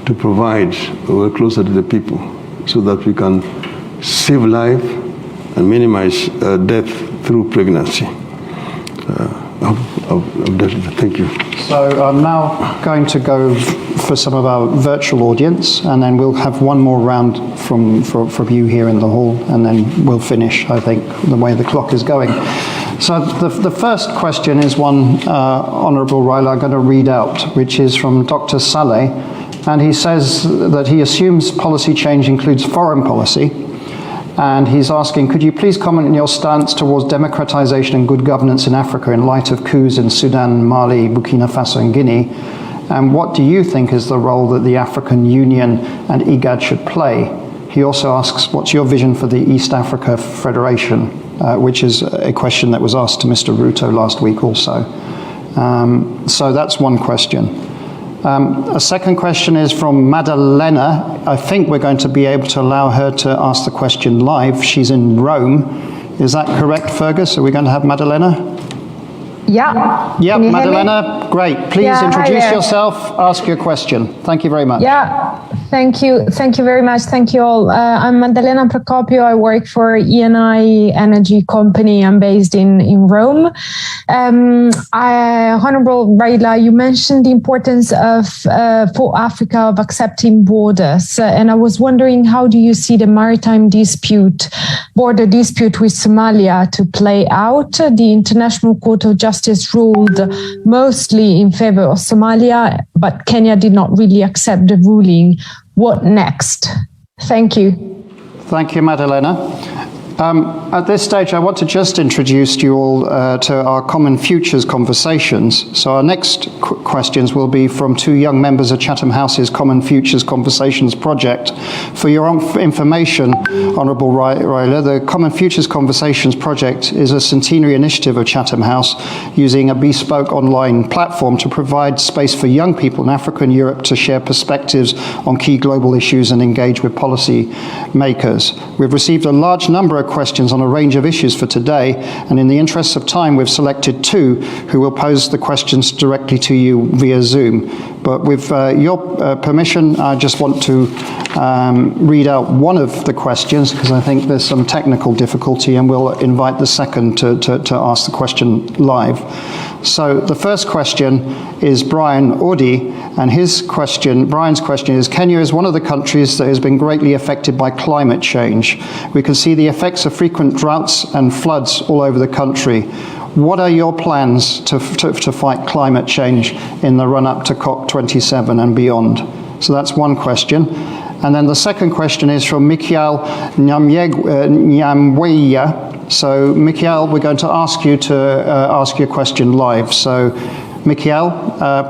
to provide, we're closer to the people so that we can save life and minimize death through pregnancy. Thank you. So I'm now going to go for some of our virtual audience, and then we'll have one more round from you here in the hall, and then we'll finish, I think, the way the clock is going. So the first question is one, Honourable Raila, I'm going to read out, which is from Dr. Saleh, and he says that he assumes policy change includes foreign policy, and he's asking, could you please comment on your stance towards democratization and good governance in Africa in light of coups in Sudan, Mali, Burkina Faso and Guinea? And what do you think is the role that the African Union and IGAD should play? He also asks, what's your vision for the East Africa Federation, which is a question that was asked to Mr. Ruto last week also. So that's one question. A second question is from Madalena. I think we're going to be able to allow her to ask the question live. She's in Rome. Is that correct, Fergus? Are we going to have Madalena? Yeah. Yeah, Madalena, great. Please introduce yourself, ask your question. Thank you very much. Yeah, thank you. Thank you very much. Thank you all. I'm Maddalena Procopio. I work for ENI Energy Company. I'm based in Rome. Honorable Raila, you mentioned the importance of for Africa of accepting borders. And I was wondering, how do you see the maritime dispute, border dispute with Somalia to play out? The International Court of Justice ruled mostly in favor of Somalia, but Kenya did not really accept the ruling. What next? Thank you. Thank you, Madalena. At this stage, I want to just introduce you all to our Common Futures conversations. So our next questions will be from two young members of Chatham House's Common Futures Conversations project. For your information, Honourable Raila, the Common Futures Conversations project is a centenary initiative of Chatham House using a bespoke online platform to provide space for young people in Africa and Europe to share perspectives on key global issues and engage with policy makers. We've received a large number of questions on a range of issues for today, and in the interests of time, we've selected two who will pose the questions directly to you via Zoom. But with your permission, I just want to read out one of the questions because I think there's some technical difficulty, and we'll invite the second to ask the question live. So the first question is Brian Odi, and Brian's question is, Kenya is one of the countries that has been greatly affected by climate change. We can see the effects of frequent droughts and floods all over the country. What are your plans to fight climate change in the run-up to COP27 and beyond? So that's one question. And then the second question is from Mikhail Nyamweya. So, Mikhail, we're going to ask you to ask your question live. So, Mikhail,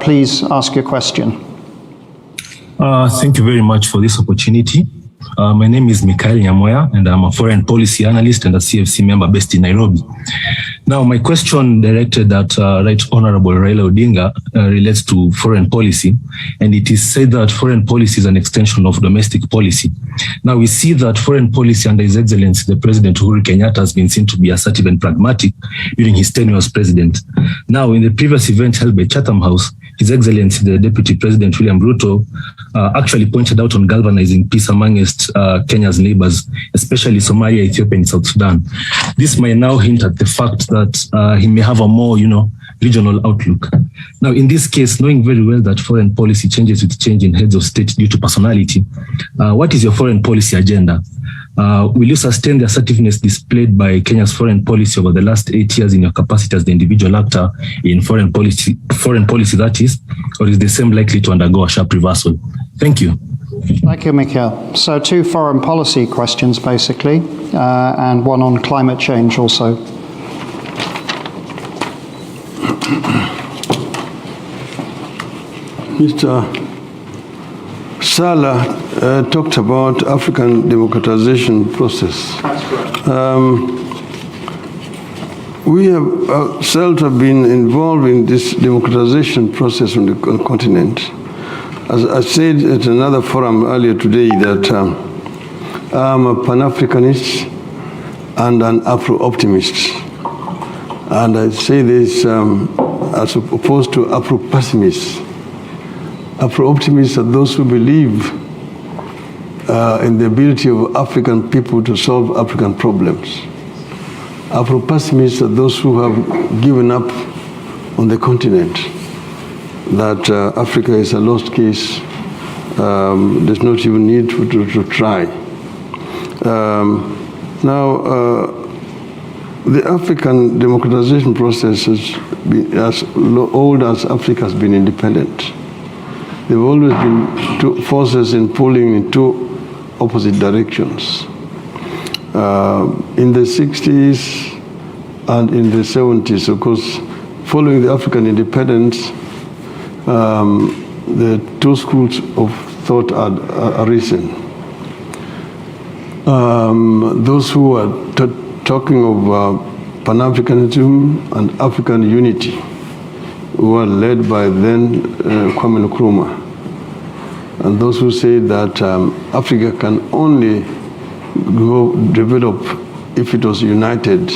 please ask your question. Thank you very much for this opportunity. My name is Mikhail Nyamweya, and I'm a foreign policy analyst and a CFC member based in Nairobi. Now, my question directed at Right Honorable Raila Odinga relates to foreign policy, and it is said that foreign policy is an extension of domestic policy. Now, we see that foreign policy under His Excellency, the President Uhuru Kenyatta, has been seen to be assertive and pragmatic during his tenure as president. Now, in the previous event held by Chatham House, His Excellency, the Deputy President William Ruto, actually pointed out on galvanizing peace amongst Kenya's neighbors, especially Somalia, Ethiopia, and South Sudan. This may now hint at the fact that he may have a more, regional outlook. Now, in this case, knowing very well that foreign policy changes with change in heads of state due to personality, what is your foreign policy agenda? Will you sustain the assertiveness displayed by Kenya's foreign policy over the last 8 years in your capacity as the individual actor in foreign policy that is, or is the same likely to undergo a sharp reversal? Thank you. Thank you, Mikhail. So 2 foreign policy questions, basically, and one on climate change also. Mr. Salah talked about African democratization process. That's correct. We have ourselves have been involved in this democratization process on the continent. As I said at another forum earlier today that I'm a Pan-Africanist and an Afro-optimist. And I say this as opposed to Afro-pessimist. Afro-optimists are those who believe in the ability of African people to solve African problems. Afro-pessimists are those who have given up on the continent, that Africa is a lost case, there's not even need to try. The African democratization process has been as old as Africa has been independent. There have always been two forces pulling in two opposite directions. In the 60s and in the 70s, of course, following the African independence, the two schools of thought had arisen. Those who are talking of Pan-Africanism and African unity were led by then Kwame Nkrumah. And those who say that Africa can only develop if it was united.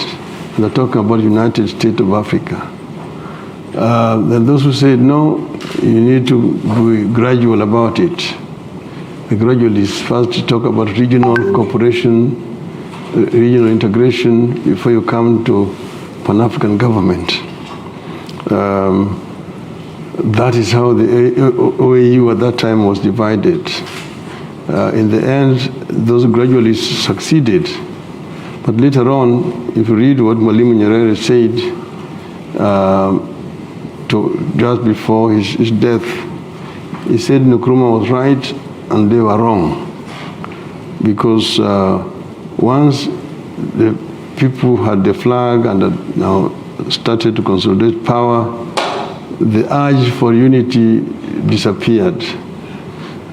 They're talking about United States of Africa. Then those who say, no, you need to be gradual about it. The gradualists first talk about regional cooperation, regional integration before you come to Pan-African government. That is how the OAU at that time was divided. In the end, those gradualists succeeded. But later on, if you read what Mwalimu Nyerere said just before his death, he said Nkrumah was right and they were wrong. Because once the people had the flag and had now started to consolidate power, the urge for unity disappeared.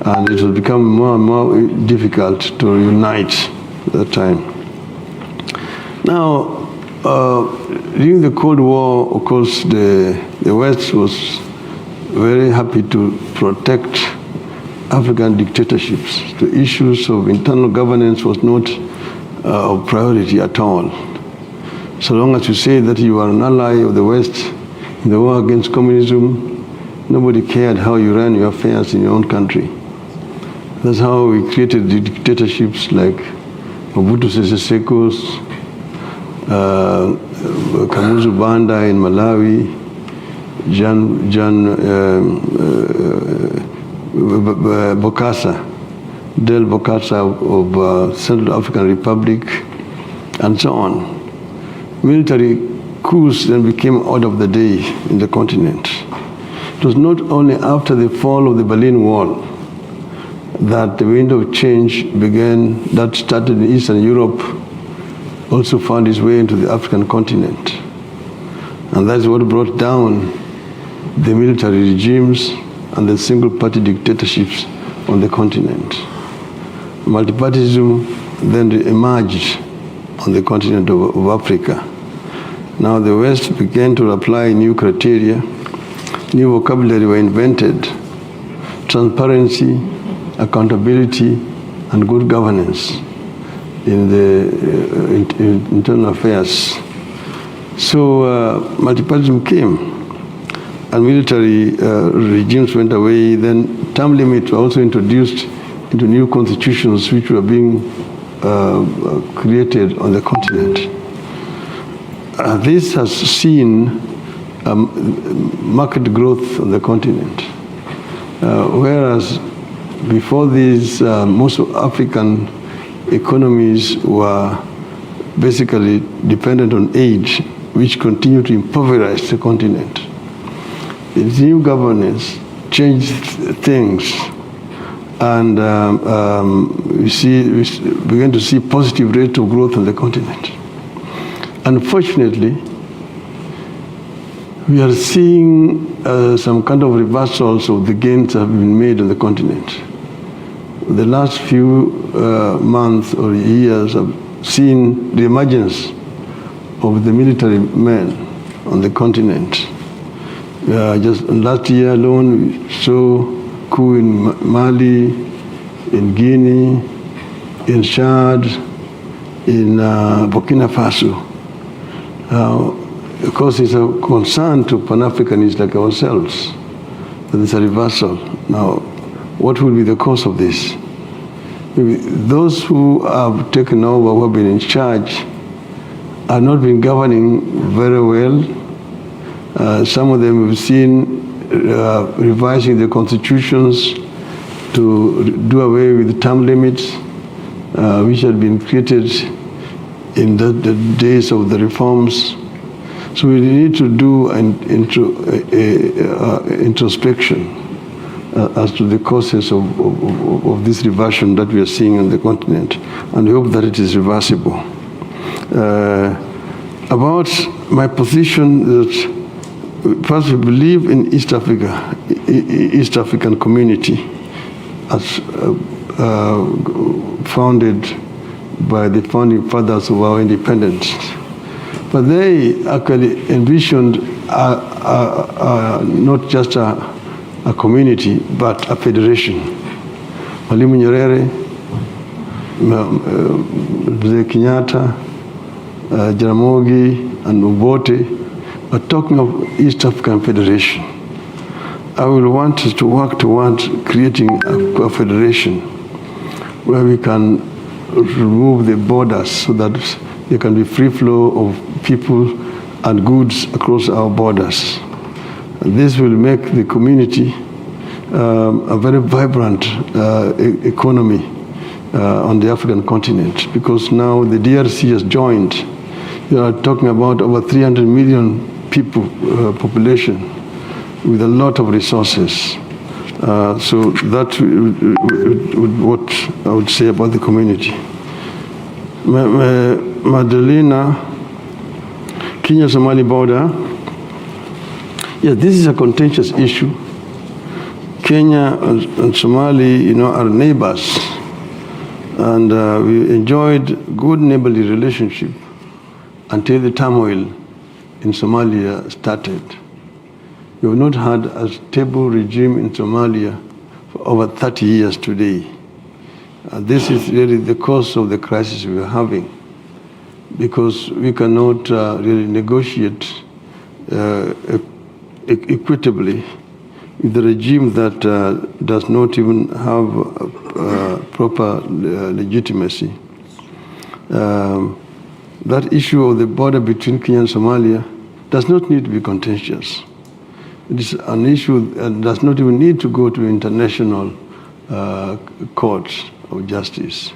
And it has become more and more difficult to unite at that time. Now, during the Cold War, of course, the West was very happy to protect African dictatorships. The issues of internal governance was not of priority at all. So long as you say that you are an ally of the West in the war against communism, nobody cared how you ran your affairs in your own country. That's how we created the dictatorships like Mobutu Sese Seko's, Kamuzu Banda in Malawi, Del Bokassa of Central African Republic, and so on. Military coups then became order of the day in the continent. It was not only after the fall of the Berlin Wall that the window of change began, that started in Eastern Europe, also found its way into the African continent. And that's what brought down the military regimes and the single-party dictatorships on the continent. Multipartyism then emerged on the continent of Africa. Now the West began to apply new criteria, new vocabulary were invented, transparency, accountability, and good governance in the internal affairs. So multipartyism came, and military regimes went away. Then term limits were also introduced into new constitutions which were being created on the continent. This has seen market growth on the continent, whereas before this, most African economies were basically dependent on aid, which continued to impoverish the continent. The new governance changed things, and we began to see positive rate of growth on the continent. Unfortunately, we are seeing some kind of reversals of the gains that have been made on the continent. The last few months or years have seen the emergence of the military men on the continent. Just last year alone, we saw coup in Mali, in Guinea, in Chad, in Burkina Faso. Of course, it's a concern to Pan-Africanists like ourselves there's a reversal. Now, what will be the cause of this? Maybe those who have taken over, who have been in charge, have not been governing very well. Some of them we've seen revising the constitutions to do away with term limits, which had been created in the days of the reforms. So we need to do an introspection as to the causes of this reversion that we are seeing on the continent, and we hope that it is reversible. About my position, that first we believe in East Africa, East African community, as founded by the founding fathers of our independence. But they actually envisioned not just a community, but a federation. Mwalimu Nyerere, Mzee Kenyatta, Jaramogi, and Obote are talking of East African Federation. I will want us to work towards creating a federation where we can remove the borders so that there can be free flow of people and goods across our borders. And this will make the community a very vibrant economy on the African continent, because now the DRC has joined. You are talking about over 300 million people population with a lot of resources. So that what I would say about the community. Madalena, Kenya-Somali border. Yeah, this is a contentious issue. Kenya and Somali, are neighbors, and we enjoyed good neighborly relationship until the turmoil in Somalia started. We have not had a stable regime in Somalia for over 30 years today. This is really the cause of the crisis we are having, because we cannot really negotiate equitably with the regime that does not even have proper legitimacy. That issue of the border between Kenya and Somalia does not need to be contentious. It is an issue that does not even need to go to international courts of justice.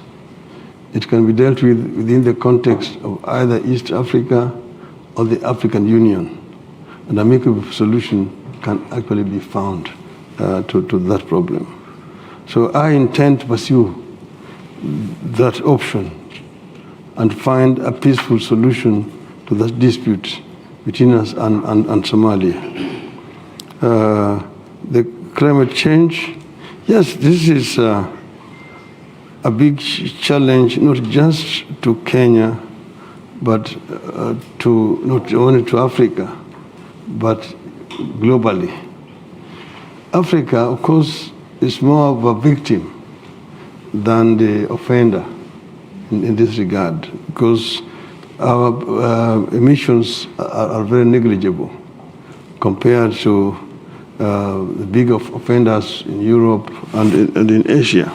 It can be dealt with within the context of either East Africa or the African Union. And a amicable solution can actually be found to that problem. So I intend to pursue that option and find a peaceful solution to that dispute between us and Somalia. The climate change, yes, this is a big challenge, not just to Kenya, but to not only to Africa, but globally. Africa, of course, is more of a victim than the offender in this regard, because our emissions are very negligible compared to the big offenders in Europe and in Asia.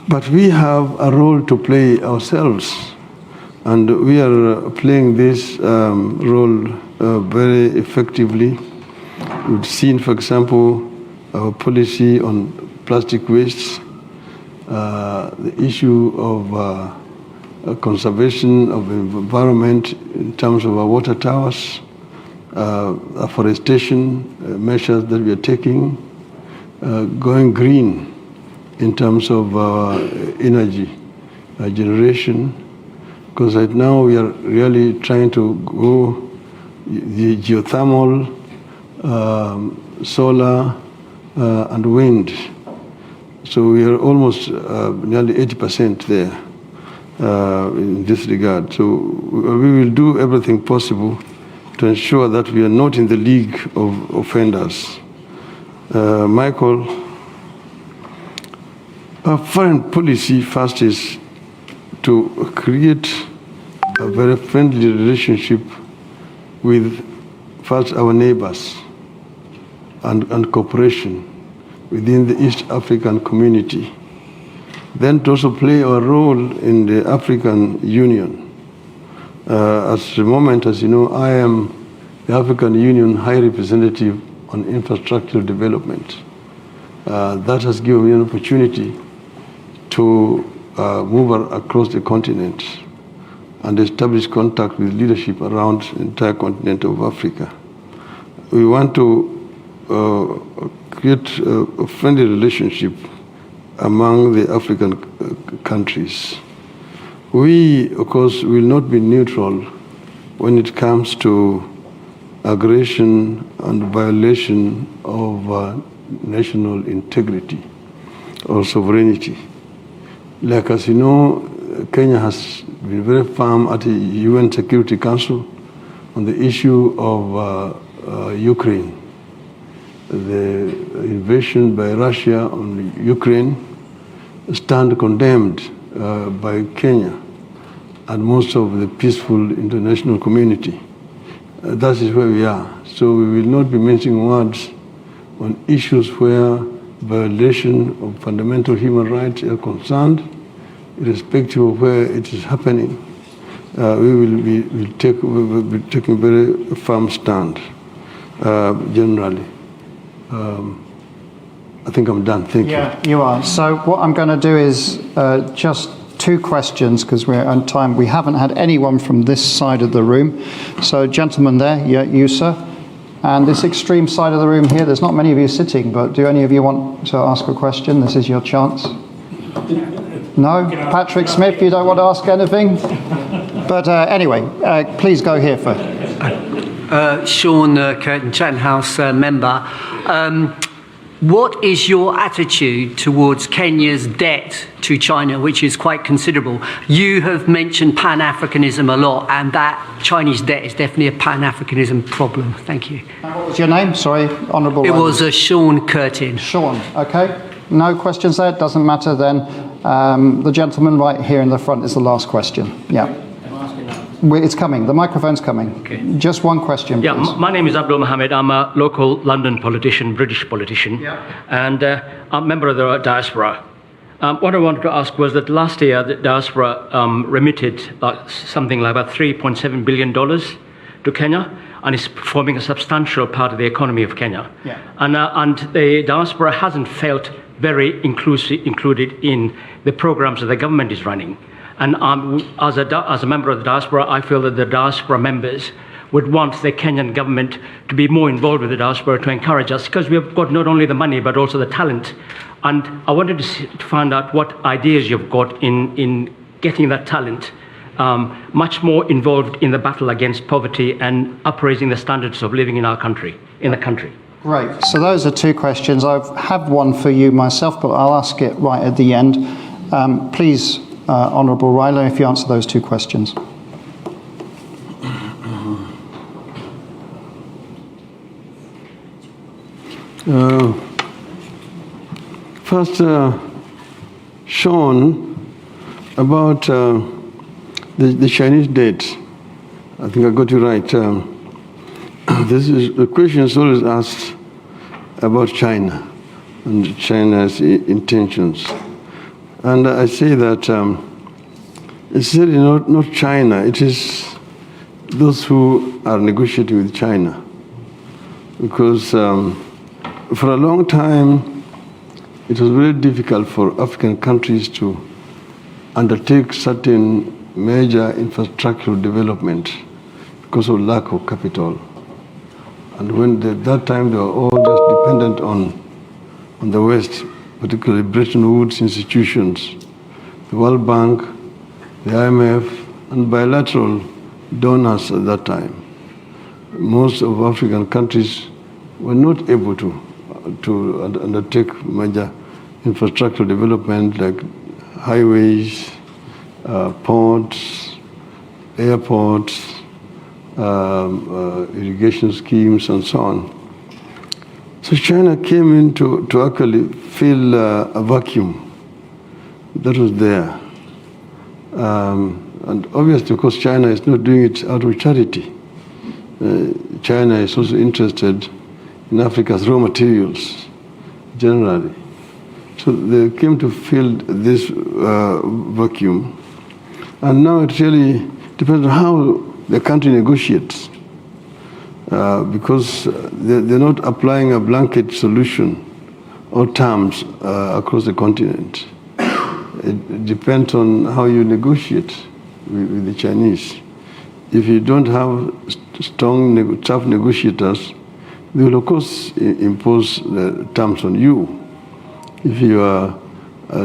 But we have a role to play ourselves, and we are playing this role very effectively. We've seen, for example, our policy on plastic waste, the issue of conservation of the environment in terms of our water towers, afforestation measures that we are taking, going green in terms of energy generation, because right now we are really trying to go the geothermal, solar, and wind. So we are almost nearly 80% there in this regard. So we will do everything possible to ensure that we are not in the league of offenders. Michael, our foreign policy first is to create a very friendly relationship with first our neighbors. and cooperation within the East African community. Then to also play a role in the African Union. At the moment, as you know, I am the African Union High Representative on Infrastructure Development. That has given me an opportunity to move across the continent and establish contact with leadership around the entire continent of Africa. We want to create a friendly relationship among the African countries. We, of course, will not be neutral when it comes to aggression and violation of national integrity or sovereignty. Like, as you know, Kenya has been very firm at the UN Security Council on the issue of Ukraine. The invasion by Russia on Ukraine stand condemned by Kenya and most of the peaceful international community. That is where we are. So we will not be mincing words on issues where violation of fundamental human rights are concerned, irrespective of where it is happening. We will be taking a very firm stand, generally. I think I'm done. Thank you. Yeah, you are. So what I'm going to do is just 2 questions, because we're on time. We haven't had anyone from this side of the room. So gentleman there, yeah, you, sir. And this extreme side of the room here, there's not many of you sitting, but do any of you want to ask a question? This is your chance. No? Patrick Smith, you don't want to ask anything? But anyway, please go here first. Sean Curtin, Chatham House member. What is your attitude towards Kenya's debt to China, which is quite considerable? You have mentioned Pan-Africanism a lot, and that Chinese debt is definitely a Pan-Africanism problem. Thank you. What was your name? Sorry, Honourable. It was Sean Curtin. Sean, okay. No questions there? Doesn't matter then. The gentleman right here in the front is the last question. Yeah. It's coming. The microphone's coming. Okay. Just one question, please. Yeah, my name is Abdul Mohammed. I'm a local London politician, British politician, and I'm a member of the diaspora. What I wanted to ask was that last year the diaspora remitted something like about $3.7 billion to Kenya, and is forming a substantial part of the economy of Kenya. Yeah. And the diaspora hasn't felt very included in the programs that the government is running. And as a member of the diaspora, I feel that the diaspora members would want the Kenyan government to be more involved with the diaspora to encourage us, because we've got not only the money but also the talent. And I wanted to find out what ideas you've got in getting that talent much more involved in the battle against poverty and upraising the standards of living in our country, in the country. Great. So those are 2 questions. I have one for you myself, but I'll ask it right at the end. Please, Honourable Raila, if you answer those 2 questions. First, Sean, about the Chinese debt. I think I got you right. This is the question is always asked about China and China's intentions. And I say that it's really not China, it is those who are negotiating with China. Because for a long time, it was very difficult for African countries to undertake certain major infrastructural development because of lack of capital. And when at that time they were all just dependent on the West, particularly Bretton Woods institutions, the World Bank, the IMF, and bilateral donors at that time. Most of African countries were not able to undertake major infrastructural development like highways, ports, airports, irrigation schemes, and so on. So China came in to actually fill a vacuum that was there. And obviously, of course, China is not doing it out of charity. China is also interested in Africa's raw materials generally. So they came to fill this vacuum. And now it really depends on how the country negotiates. Because they're not applying a blanket solution or terms across the continent. It depends on how you negotiate with the Chinese. If you don't have strong, tough negotiators, they will of course impose the terms on you. If you are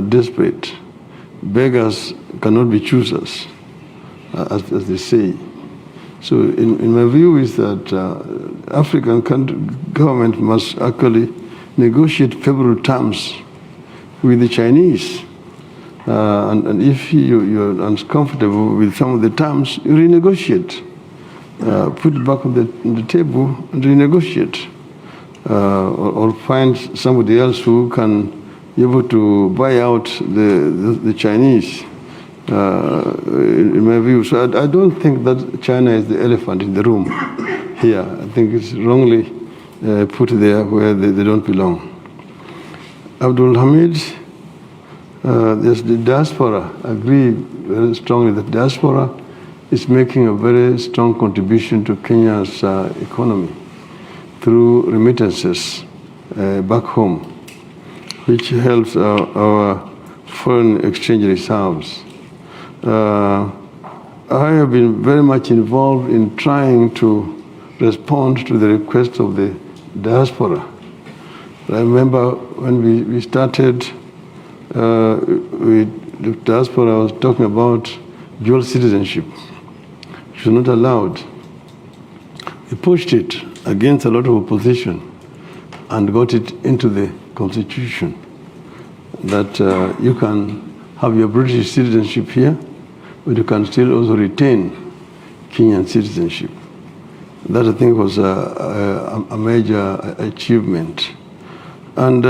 desperate, beggars cannot be choosers, as they say. So in my view is that African government must actually negotiate favorable terms with the Chinese. And if you're uncomfortable with some of the terms, you renegotiate. Put it back on the table and renegotiate. Or find somebody else who can be able to buy out the Chinese, in my view. So I don't think that China is the elephant in the room here. I think it's wrongly put there where they don't belong. Abdul Hamid, there's the diaspora. I agree very strongly that diaspora is making a very strong contribution to Kenya's economy through remittances back home, which helps our foreign exchange reserves. I have been very much involved in trying to respond to the request of the diaspora. I remember when we started with the diaspora, I was talking about dual citizenship, which was not allowed. We pushed it against a lot of opposition and got it into the constitution that you can have your British citizenship here, but you can still also retain Kenyan citizenship. That I think was a major achievement. And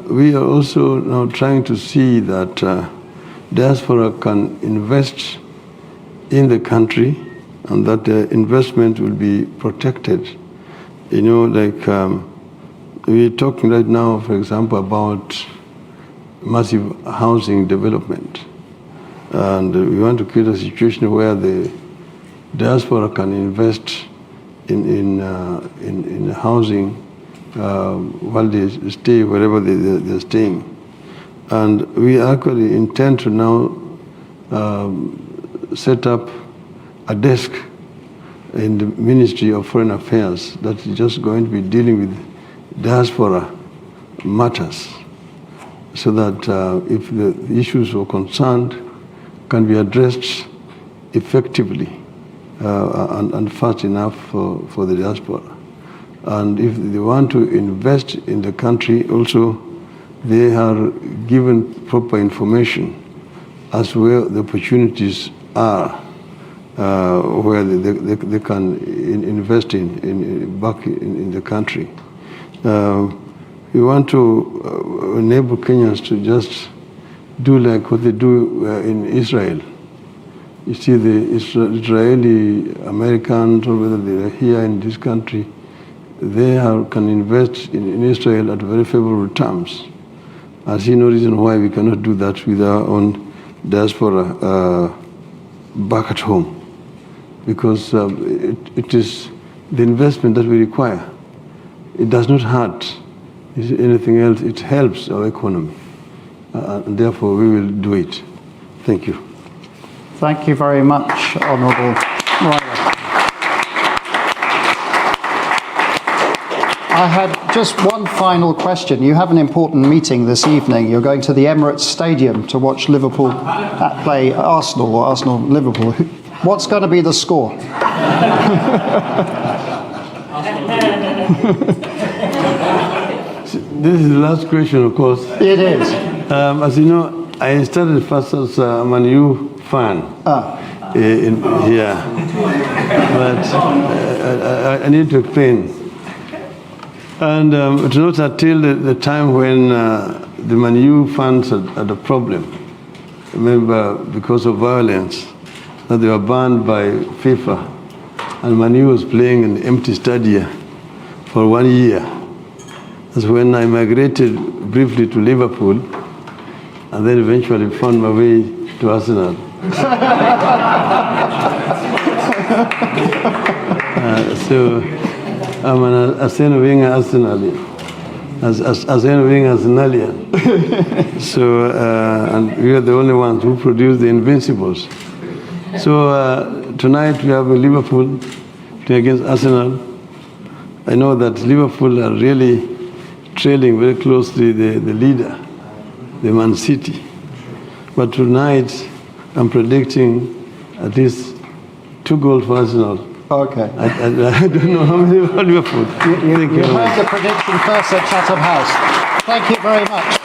we are also now trying to see that diaspora can invest in the country and that the investment will be protected. You know, like we're talking right now, for example, about massive housing development. And we want to create a situation where the diaspora can invest in housing while they stay wherever they're staying. And we actually intend to now set up a desk in the Ministry of Foreign Affairs that is just going to be dealing with diaspora matters, so that if the issues were concerned can be addressed effectively and fast enough for the diaspora. And if they want to invest in the country also, they are given proper information as where the opportunities are, where they can invest back in the country. We want to enable Kenyans to just do like what they do in Israel. You see, the Israeli Americans, or whether they are here in this country, they can invest in Israel at very favorable terms. I see no reason why we cannot do that with our own diaspora back at home, because it is the investment that we require. It does not hurt anything else. It helps our economy, and therefore we will do it. Thank you. Thank you very much, Honourable Raila. I had just one final question. You have an important meeting this evening. You're going to the Emirates Stadium to watch Liverpool play Arsenal, or Arsenal-Liverpool. What's going to be the score? This is the last question, of course. It is. As you know, I started first as a Man U fan here, but I need to explain. And it was not until the time when the Man U fans had a problem. Remember, because of violence, that they were banned by FIFA, and Man U was playing in the empty stadium for 1 year. That's when I migrated briefly to Liverpool, and then eventually found my way to Arsenal. So I'm an Arsene Wenger Arsenalian, Arsene Wenger Arsenalian. So, and we are the only ones who produce the Invincibles. So tonight we have Liverpool playing against Arsenal. I know that Liverpool are really trailing very closely the leader, the Man City. But tonight I'm predicting at least 2 goals for Arsenal. Okay. I don't know how many for Liverpool. You heard the prediction first at Chatham House. Thank you very much.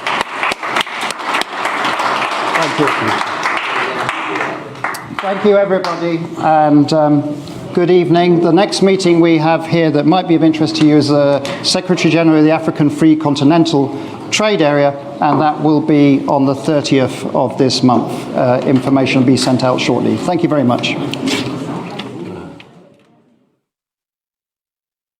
Thank you. Thank you, everybody, and good evening. The next meeting we have here that might be of interest to you is the Secretary General of the African Free Continental Trade Area, and that will be on the 30th of this month. Information will be sent out shortly. Thank you very much.